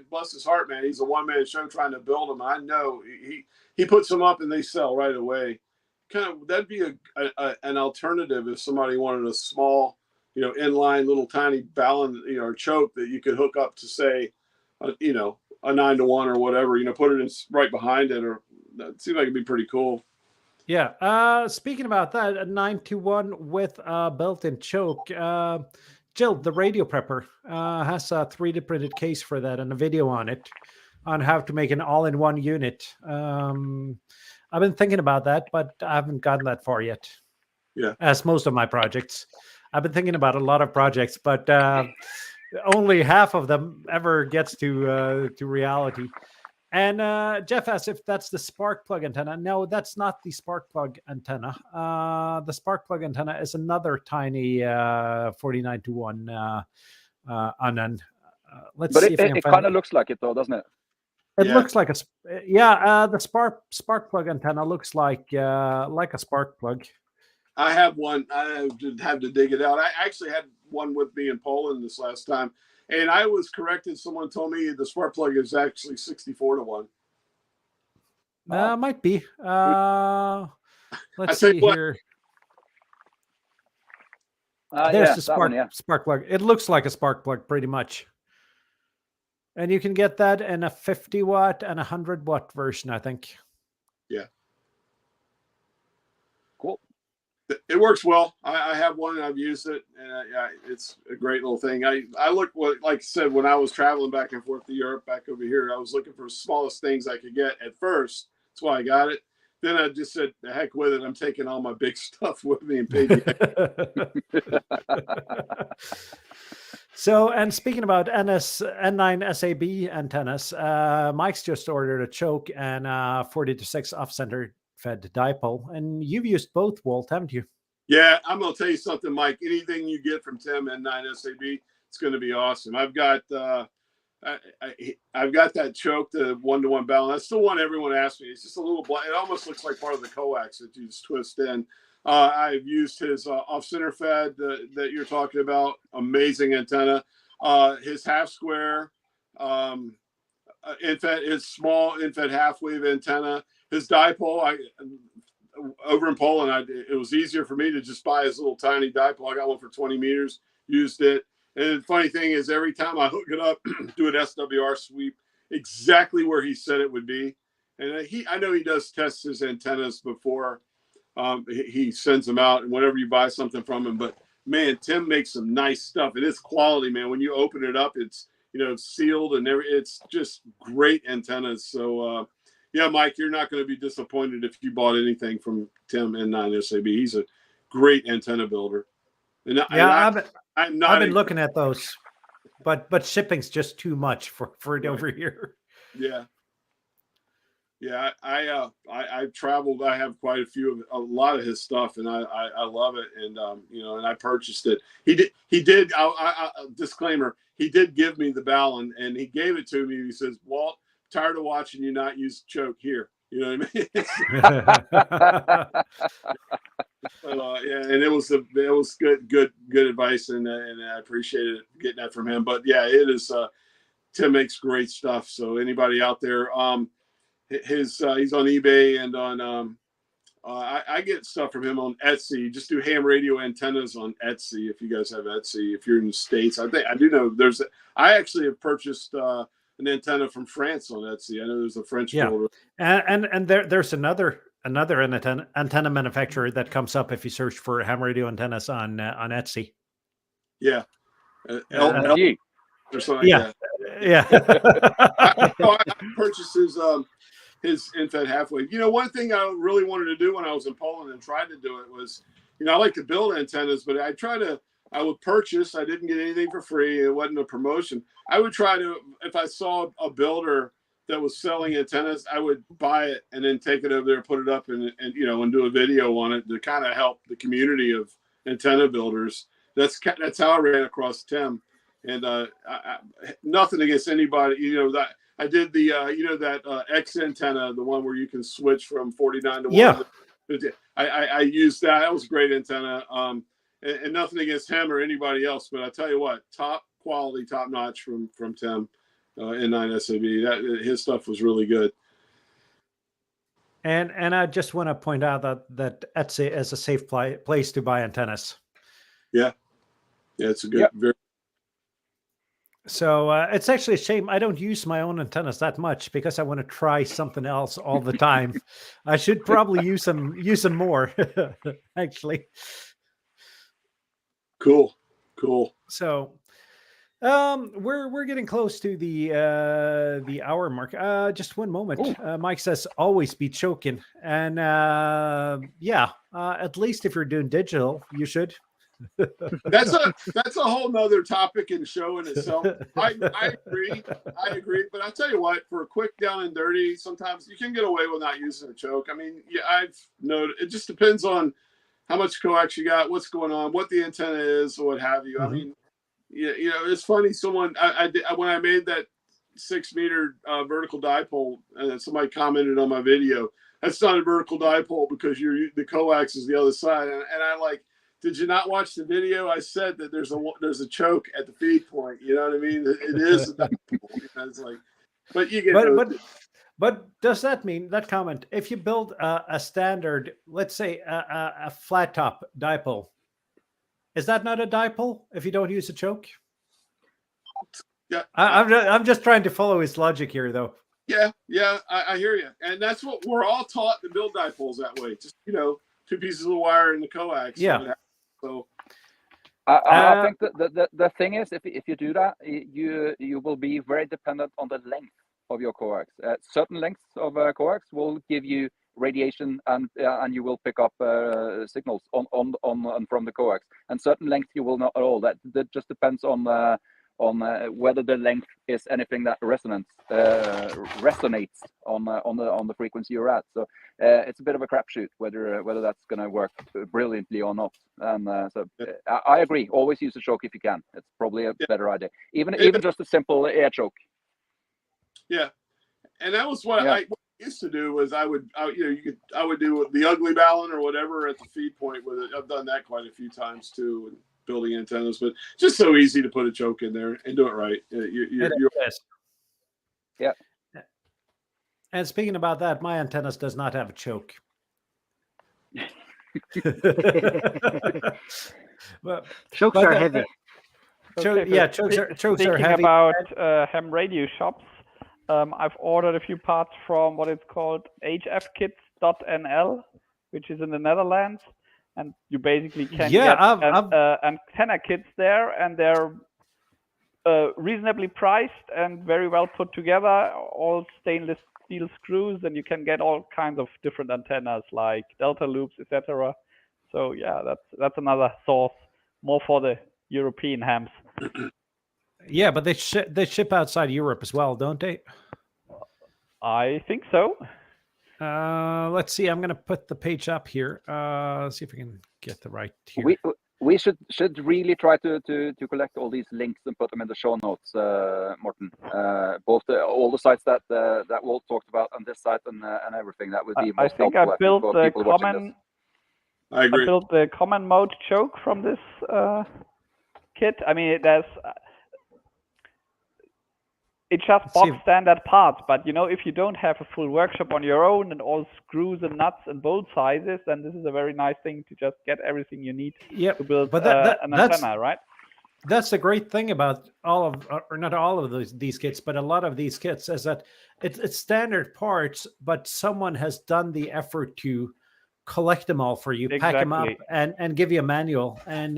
bless his heart, man, he's a one-man show trying to build them. I know he puts them up and they sell right away. That'd be an alternative if somebody wanted a small, inline little tiny ballon, or choke that you could hook up to, say, a 9-to-1 or whatever, put it in right behind it, or that seems like it'd be pretty cool. Yeah. Speaking about that, a 9-to-1 with a built-in choke. Jill, the radio prepper, has a 3D printed case for that and a video on it, on how to make an all-in-one unit. I've been thinking about that, but I haven't gotten that far yet. Yeah. As most of my projects. I've been thinking about a lot of projects, but only half of them ever gets to reality. And Jeff asks if that's the spark plug antenna. No, that's not the spark plug antenna. The spark plug antenna is another tiny 49-to-1 Anand. Let's see if it kind of looks like it though, doesn't it? It looks like the spark plug antenna looks like a spark plug. I have one. I have to dig it out. I actually had one with me in Poland this last time, and I was corrected. Someone told me the spark plug is actually 64-to-1. Might be. Let's see here. There's the spark plug. It looks like a spark plug pretty much. And you can get that in a 50-watt and 100-watt version, I think. Yeah. Cool. It works well. I have one and I've used it, and it's a great little thing. I looked, like I said, when I was traveling back and forth to Europe, back over here, I was looking for the smallest things I could get at first. That's why I got it. Then I just said, the heck with it. I'm taking all my big stuff with me and paying. So, and speaking about N9 SAB antennas, Mike's just ordered a choke and 40-to-6 off-center fed dipole, and you've used both, Walt, haven't you? Yeah, I'm gonna tell you something, Mike. Anything you get from Tim N9 SAB, it's going to be awesome. I've got I've got that choke, the 1-to-1 ballon. That's the one everyone asks me. It's just a little black. It almost looks like part of the coax that you just twist in. I've used his off-center fed that you're talking about. Amazing antenna. His half square, his small infed half wave antenna. His dipole, over in Poland, it was easier for me to just buy his little tiny dipole. I got one for 20 meters, used it. And the funny thing is, every time I hook it up, do an SWR sweep, exactly where he said it would be. And I know he does test his antennas before he sends them out, and whenever you buy something from him. But man, Tim makes some nice stuff. It is quality, man. When you open it up, it's it's sealed and it's just great antennas. So yeah, Mike, you're not going to be disappointed if you bought anything from Tim N9 SAB. He's a great antenna builder. And Yeah, I'm not. I've been looking at those, but shipping's just too much for it Right. over here. Yeah. Yeah, I've traveled. I have quite a lot of his stuff, and I love it. And and I purchased it. He did. Disclaimer: he did give me the Ballon, and he gave it to me. He says, "Walt, tired of watching you not use choke here." You know what I mean? Yeah, and it was good advice, and I appreciated getting that from him. But yeah, it is. Tim makes great stuff. So anybody out there, he's on eBay and on I get stuff from him on Etsy. Just do ham radio antennas on Etsy if you guys have Etsy. If you're in the States, I do know I actually have purchased an antenna from France on Etsy. I know there's a French builder. And there's another antenna manufacturer that comes up if you search for ham radio antennas on Etsy. Yeah. Or something like that. Yeah. I purchased his infed half-wave. One thing I really wanted to do when I was in Poland and tried to do it was, I like to build antennas, but I would purchase. I didn't get anything for free. It wasn't a promotion. I would try to, if I saw a builder that was selling antennas, I would buy it and then take it over there, put it up and do a video on it to kind of help the community of antenna builders. That's how I ran across Tim. And nothing against anybody, that I did the that X antenna, the one where you can switch from 49 to 1. Yeah. I used that. That was a great antenna. And nothing against him or anybody else, but I tell you what, top quality, top notch from Tim N9 SAB. His stuff was really good. And I just want to point out that Etsy is a safe place to buy antennas. Yeah, it's a good, very. So it's actually a shame I don't use my own antennas that much because I want to try something else all the time. I should probably use them more, actually. Cool. So we're getting close to the hour mark. Just one moment. Mike says always be choking, and at least if you're doing digital, you should. That's a whole nother topic and show in itself. I agree, but I tell you what, for a quick down and dirty, sometimes you can get away with not using a choke. I mean, I've noted it just depends on how much coax you got, what's going on, what the antenna is, or what have you. Mm-hmm. I mean, it's funny. Someone when I made that 6-meter vertical dipole, and somebody commented on my video, that's not a vertical dipole because the coax is the other side, and I like. Did you not watch the video? I said that there's a choke at the feed point. You know what I mean? It is. It's like, but you get. But does that mean that comment? If you build a standard, let's say a flat top dipole, is that not a dipole if you don't use a choke? Yeah, I'm just trying to follow his logic here, though. Yeah, I hear you, and that's what we're all taught to build dipoles that way. Just 2 pieces of wire in the coax. Yeah. So I think that the thing is, if you do that, you will be very dependent on the length of your coax. Certain lengths of coax will give you radiation, and you will pick up signals on from the coax. And certain lengths you will not at all. That just depends on whether the length is anything that resonates on the frequency you're at. So it's a bit of a crapshoot whether that's going to work brilliantly or not. And I agree. Always use a choke if you can. It's probably a better idea. Even just a simple air choke. Yeah, and that was what I used to do. Was I would do the ugly Ballon or whatever at the feed point with it. I've done that quite a few times too. Building antennas, but just so easy to put a choke in there and do it right. Yeah. And speaking about that, my antennas does not have a choke. Chokes are heavy. Chokes are heavy. About ham radio shops, I've ordered a few parts from what it's called hfkits.nl, which is in the Netherlands, and you basically can get antenna kits there, and they're reasonably priced and very well put together, all stainless steel screws, and you can get all kinds of different antennas like delta loops, etc. So yeah, that's another source, more for the European hams. Yeah, but they ship outside Europe as well, don't they? I think so. Let's see. I'm going to put the page up here. See if I can get the right here. We should really try to collect all these links and put them in the show notes, Morten. Both all the sites that Walt talked about on this site and everything. That would be most I think helpful. I built the common. I agree. I built the common mode choke from this kit. I mean, it's just box standard parts, but if you don't have a full workshop on your own and all screws and nuts and bolt sizes, then this is a very nice thing to just get everything you need to build an antenna, right? That's the great thing about not all of these kits, but a lot of these kits is that it's standard parts, but someone has done the effort to collect them all for you, pack them up, and give you a manual, and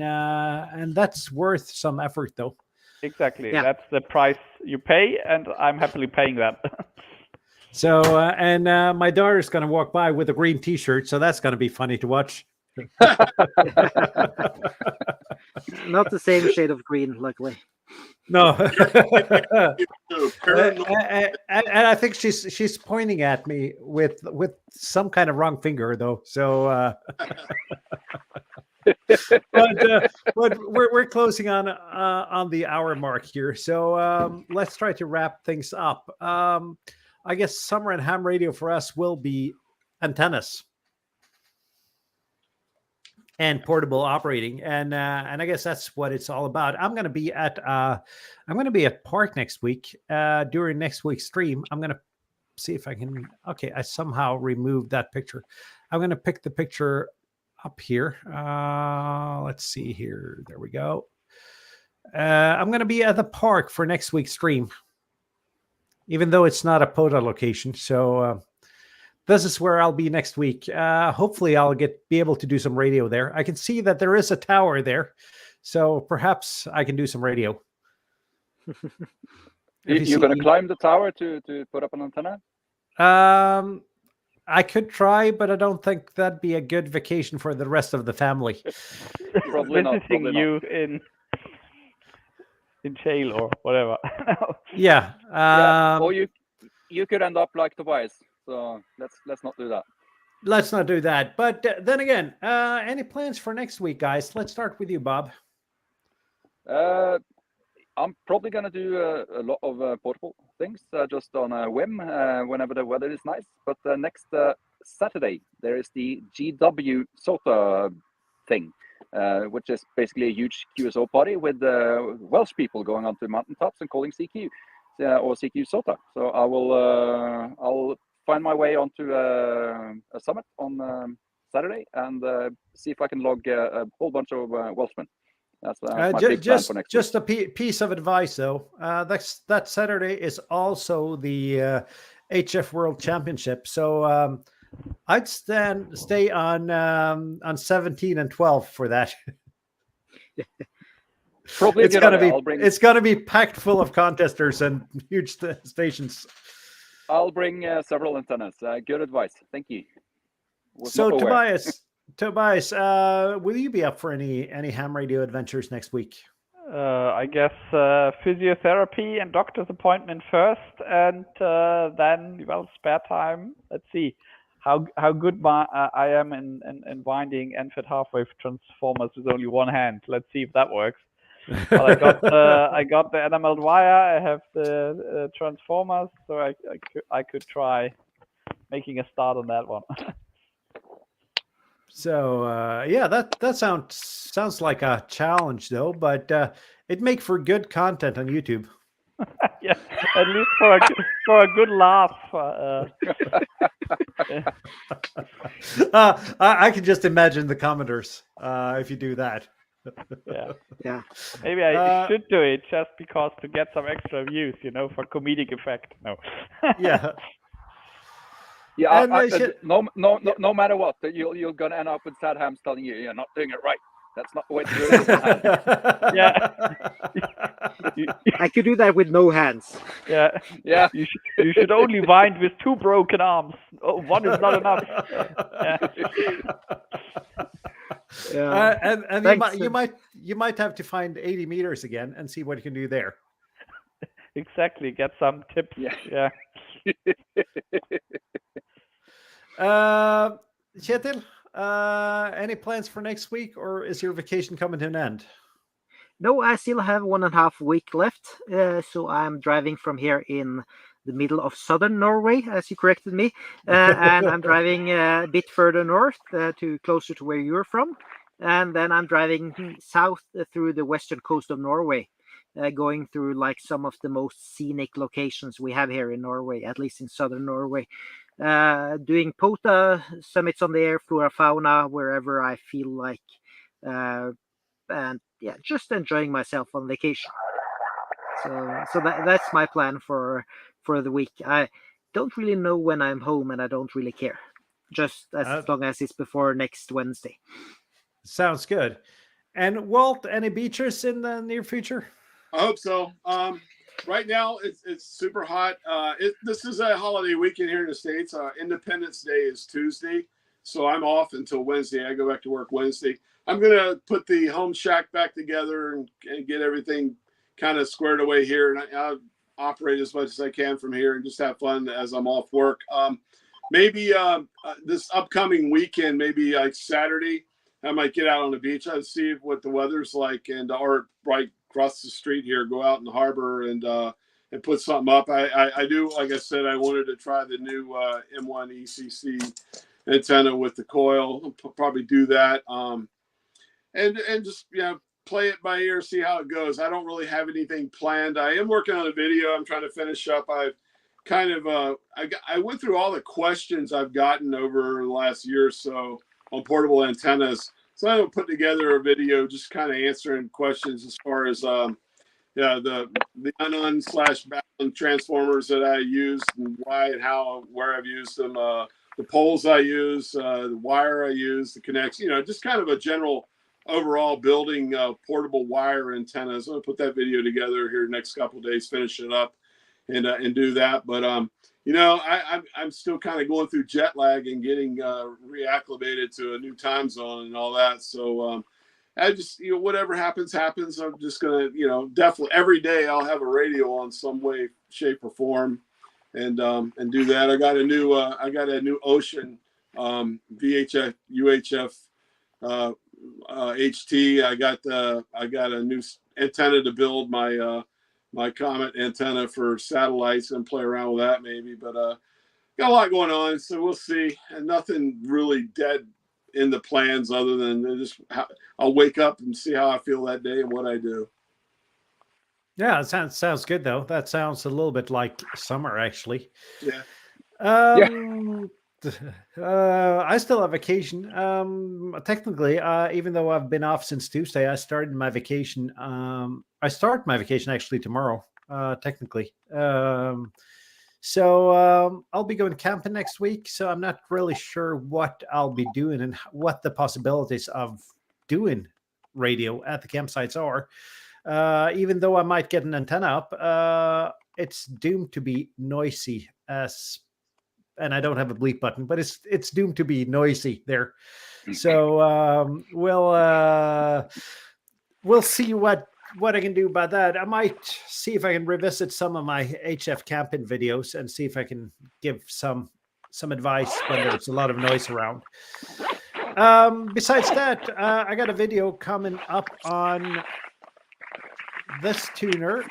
that's worth some effort, though. Exactly. Yeah. That's the price you pay, and I'm happily paying that. So, and my daughter's going to walk by with a green T-shirt, so that's going to be funny to watch. Not the same shade of green, luckily. No. And I think she's pointing at me with some kind of wrong finger, though. So. But we're closing on the hour mark here, so let's try to wrap things up. I guess summer and ham radio for us will be antennas and portable operating, and I guess that's what it's all about. I'm going to be at Park next week. During next week's stream, I'm going to see if I can. Okay, I somehow removed that picture. I'm going to pick the picture up here. Let's see here. There we go. I'm going to be at the park for next week's stream, even though it's not a POTA location. So this is where I'll be next week. Hopefully I'll be able to do some radio there. I can see that there is a tower there, so perhaps I can do some radio. You're going to climb the tower to put up an antenna? I could try, but I don't think that'd be a good vacation for the rest of the family. Probably not. Visiting you in jail or whatever. Yeah. Or you could end up like Tobias. So let's not do that. Let's not do that. But then again, any plans for next week, guys? Let's start with you, Bob. I'm probably going to do a lot of portable things just on a whim whenever the weather is nice. But next Saturday, there is the GW SOTA thing, which is basically a huge QSO party with Welsh people going onto mountaintops and calling CQ or CQ SOTA. So I'll find my way onto a summit on Saturday and see if I can log a whole bunch of Welshmen. That's my big plan for next just week. a piece of advice, though. That Saturday is also the HF World Championship, so I'd stay on 17 and 12 for that. Probably it's gonna be packed full of contesters and huge stations. I'll bring several antennas. Good advice. Thank you. So Tobias, will you be up for any ham radio adventures next week? I guess physiotherapy and doctor's appointment first, and then spare time. Let's see how good I am in winding NFET half-wave transformers with only one hand. Let's see if that works. But I got the enameled wire. I have the transformers, so I could try making a start on that one. So yeah, that sounds like a challenge, though, but it'd make for good content on YouTube. Yeah, at least for a good laugh. I can just imagine the commenters if you do that. Yeah. Yeah. Maybe I should do it just because to get some extra views, for comedic effect. No. Yeah. Yeah, And no matter what, you're gonna end up with sad hams telling you you're not doing it right. That's not the way to do it with one hand. Yeah. I could do that with no hands. Yeah. Yeah. You should only wind with 2 broken arms. Oh, one is not enough. Yeah. Yeah. And Thanks. you might have to find 80 meters again and see what you can do there. Exactly. Get some tips. Yeah. Kjetil, any plans for next week, or is your vacation coming to an end? No, I still have 1.5 week left. So I'm driving from here in the middle of southern Norway, as you corrected me. And I'm driving a bit further north to closer to where you're from. And then I'm driving south through the western coast of Norway, going through like some of the most scenic locations we have here in Norway, at least in southern Norway. Doing POTA summits on the air, flora fauna, wherever I feel like. And yeah, just enjoying myself on vacation. So that's my plan for the week. I don't really know when I'm home, and I don't really care, just as long as it's before next Wednesday. Sounds good. And Walt, any beaches in the near future? I hope so. Right now it's super hot. This is a holiday weekend here in the States. Independence Day is Tuesday, so I'm off until Wednesday. I go back to work Wednesday. I'm gonna put the home shack back together and get everything kind of squared away here, and I'll operate as much as I can from here and just have fun as I'm off work. Maybe this upcoming weekend, maybe like Saturday, I might get out on the beach. I'll see what the weather's like, and or right across the street here, go out in the harbor and put something up. I do, like I said, I wanted to try the new M1 ECC antenna with the coil. I'll probably do that. And just play it by ear, see how it goes. I don't really have anything planned. I am working on a video I'm trying to finish up. I've kind of I went through all the questions I've gotten over the last year or so on portable antennas. So I'm gonna put together a video just kind of answering questions as far as the unknown/baffling transformers that I used and why and how, where I've used them, the poles I use, the wire I use, the connects, just kind of a general overall building portable wire antennas. I'm gonna put that video together here the next couple of days, finish it up and do that. But I'm still kind of going through jet lag and getting reacclimated to a new time zone and all that. So I just, whatever happens. I'm just gonna, definitely every day I'll have a radio on some way, shape, or form, and do that. I got a new Ocean VHF UHF HT. I got a new antenna to build my Comet antenna for satellites and play around with that maybe, but got a lot going on, so we'll see. And nothing really dead in the plans other than just I'll wake up and see how I feel that day and what I do. Yeah, it sounds good though. That sounds a little bit like summer actually. Yeah. I still have vacation. Technically, even though I've been off since Tuesday, I started my vacation. I start my vacation actually tomorrow, technically. So I'll be going camping next week. So I'm not really sure what I'll be doing and what the possibilities of doing radio at the campsites are. Even though I might get an antenna up, it's doomed to be noisy and I don't have a bleep button, but it's doomed to be noisy there. So we'll see what I can do about that. I might see if I can revisit some of my HF camping videos and see if I can give some advice when there's a lot of noise around. Besides that, I got a video coming up on this tuner,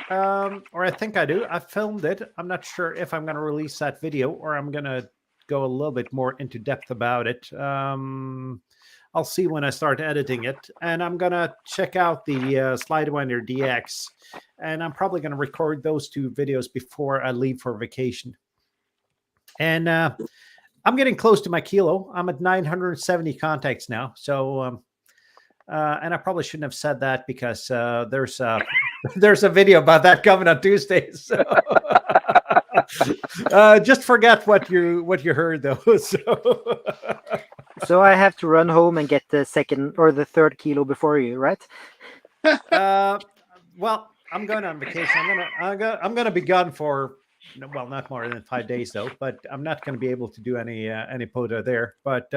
or I think I do. I filmed it. I'm not sure if I'm going to release that video or I'm going to go a little bit more into depth about it. I'll see when I start editing it. And I'm going to check out the Slidewinder DX. And I'm probably going to record those 2 videos before I leave for vacation. And I'm getting close to my kilo. I'm at 970 contacts now. So And I probably shouldn't have said that because there's there's a video about that coming on Tuesday. So just forget what you heard though. So I have to run home and get the second or the third kilo before you, right? Well, I'm going on vacation. I'm gonna be gone for not more than 5 days though. But I'm not going to be able to do any POTA there. But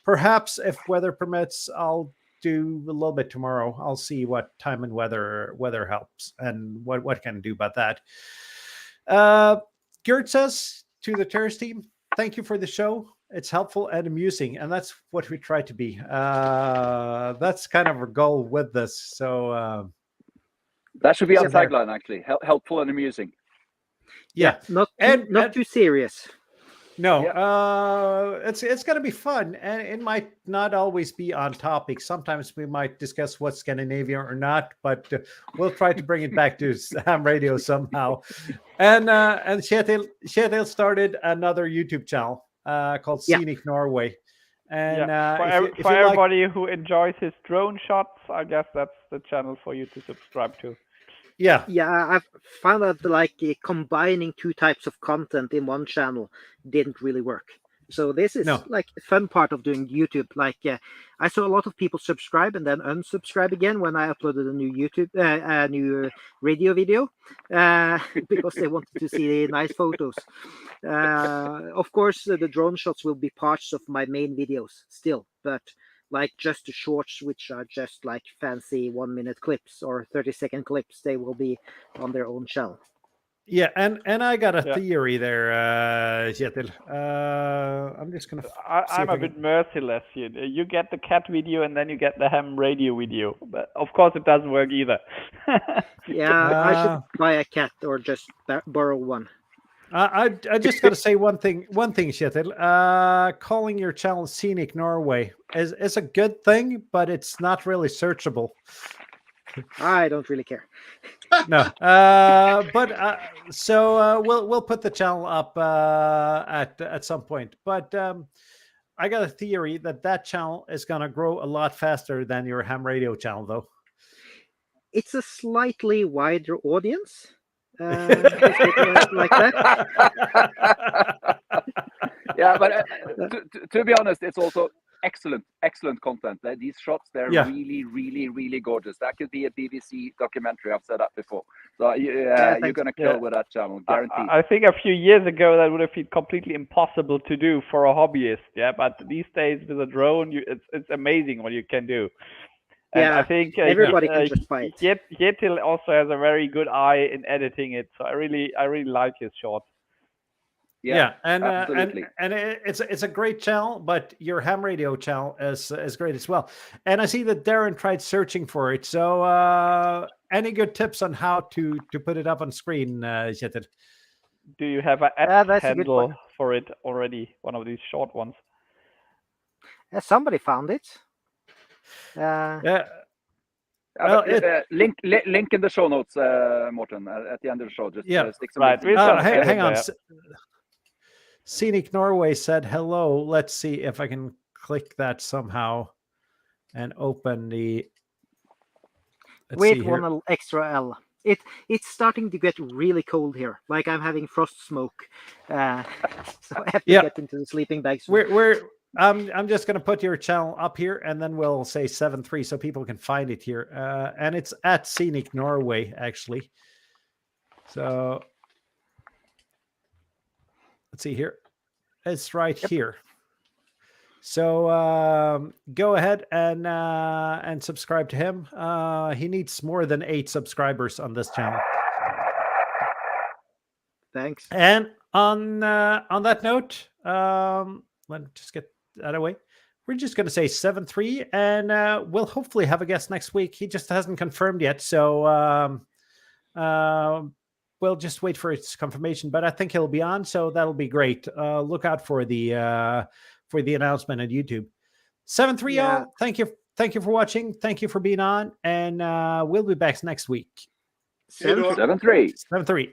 perhaps if weather permits, I'll do a little bit tomorrow. I'll see what time and weather helps and what can I do about that. Gert says to the TEHRS team, thank you for the show. It's helpful and amusing, and that's what we try to be. That's kind of our goal with this. So that should be our Yeah. tagline, actually. Helpful and amusing. yeah. Not And- too serious. No, it's going to be fun, and it might not always be on topic. Sometimes we might discuss what's Scandinavian or not, but we'll try to bring it back to ham radio somehow. And Kjetil started another YouTube channel called Yeah. Scenic Norway. And for if you like- everybody who enjoys his drone shots, I guess that's the channel for you to subscribe to. yeah, I've found out like combining two types of content in one channel didn't really work. So this is No. like a fun part of doing YouTube. Like I saw a lot of people subscribe and then unsubscribe again when I uploaded a new YouTube, a new radio video, because they wanted to see nice photos. Of course, the drone shots will be parts of my main videos still, but like just the shorts, which are just like fancy 1-minute clips or 30-second clips, they will be on their own channel. yeah, and I got a Yeah. theory there, Kjetil. I'm just gonna. I'm a bit merciless. You get the cat video and then you get the ham radio video. But of course, it doesn't work either. Yeah, I should buy a cat or just borrow one. I just got to say one thing, Kjetil. Calling your channel Scenic Norway is a good thing, but it's not really searchable. I don't really care. No, so we'll put the channel up at some point. But I got a theory that channel is going to grow a lot faster than your ham radio channel, though. It's a slightly wider audience. Like that. Yeah, but to be honest, it's also excellent content. These shots, they're Yeah. really, really, really gorgeous. That could be a BBC documentary. I've said that before. So you're thanks. gonna kill Yeah. with that channel, guaranteed. I think a few years ago that would have been completely impossible to do for a hobbyist. Yeah, but these days with a drone, it's amazing what you can do. And Yeah, I think everybody can just buy it. Kjetil also has a very good eye in editing it. So I really like his shots. Yeah, and absolutely. it's a great channel, but your ham radio channel is great as well. And I see that Darren tried searching for it. So any good tips on how to put it up on screen, Kjetil? Do you have an Yeah, app that's a good handle one. for it already? One of these short ones. Somebody found it. Yeah. Well, Well, link in the show notes, Morten, at the end of the show. Just Yeah. stick some Right, links in we'll there. just hang, edit hang on. that. Scenic Norway said hello. Let's see if I can click that somehow and open the. Let's see Wait, here. one extra L. It's starting to get really cold here. Like I'm having frost smoke. So I have to Yeah. get into the sleeping bag soon. I'm just going to put your channel up here and then we'll say 7.3 so people can find it here. And it's at Scenic Norway, actually. So let's see here. It's right here. So go ahead and subscribe to him. He needs more than 8 subscribers on this channel. Thanks. And on that note, let me just get that away. We're just going to say 7.3, and we'll hopefully have a guest next week. He just hasn't confirmed yet, so we'll just wait for its confirmation. But I think he'll be on, so that'll be great. Look out for the announcement on YouTube. 7.3, Yeah. y'all. Thank you for watching. Thank you for being on, and we'll be back next week. 7-3. 7-3. 7.3.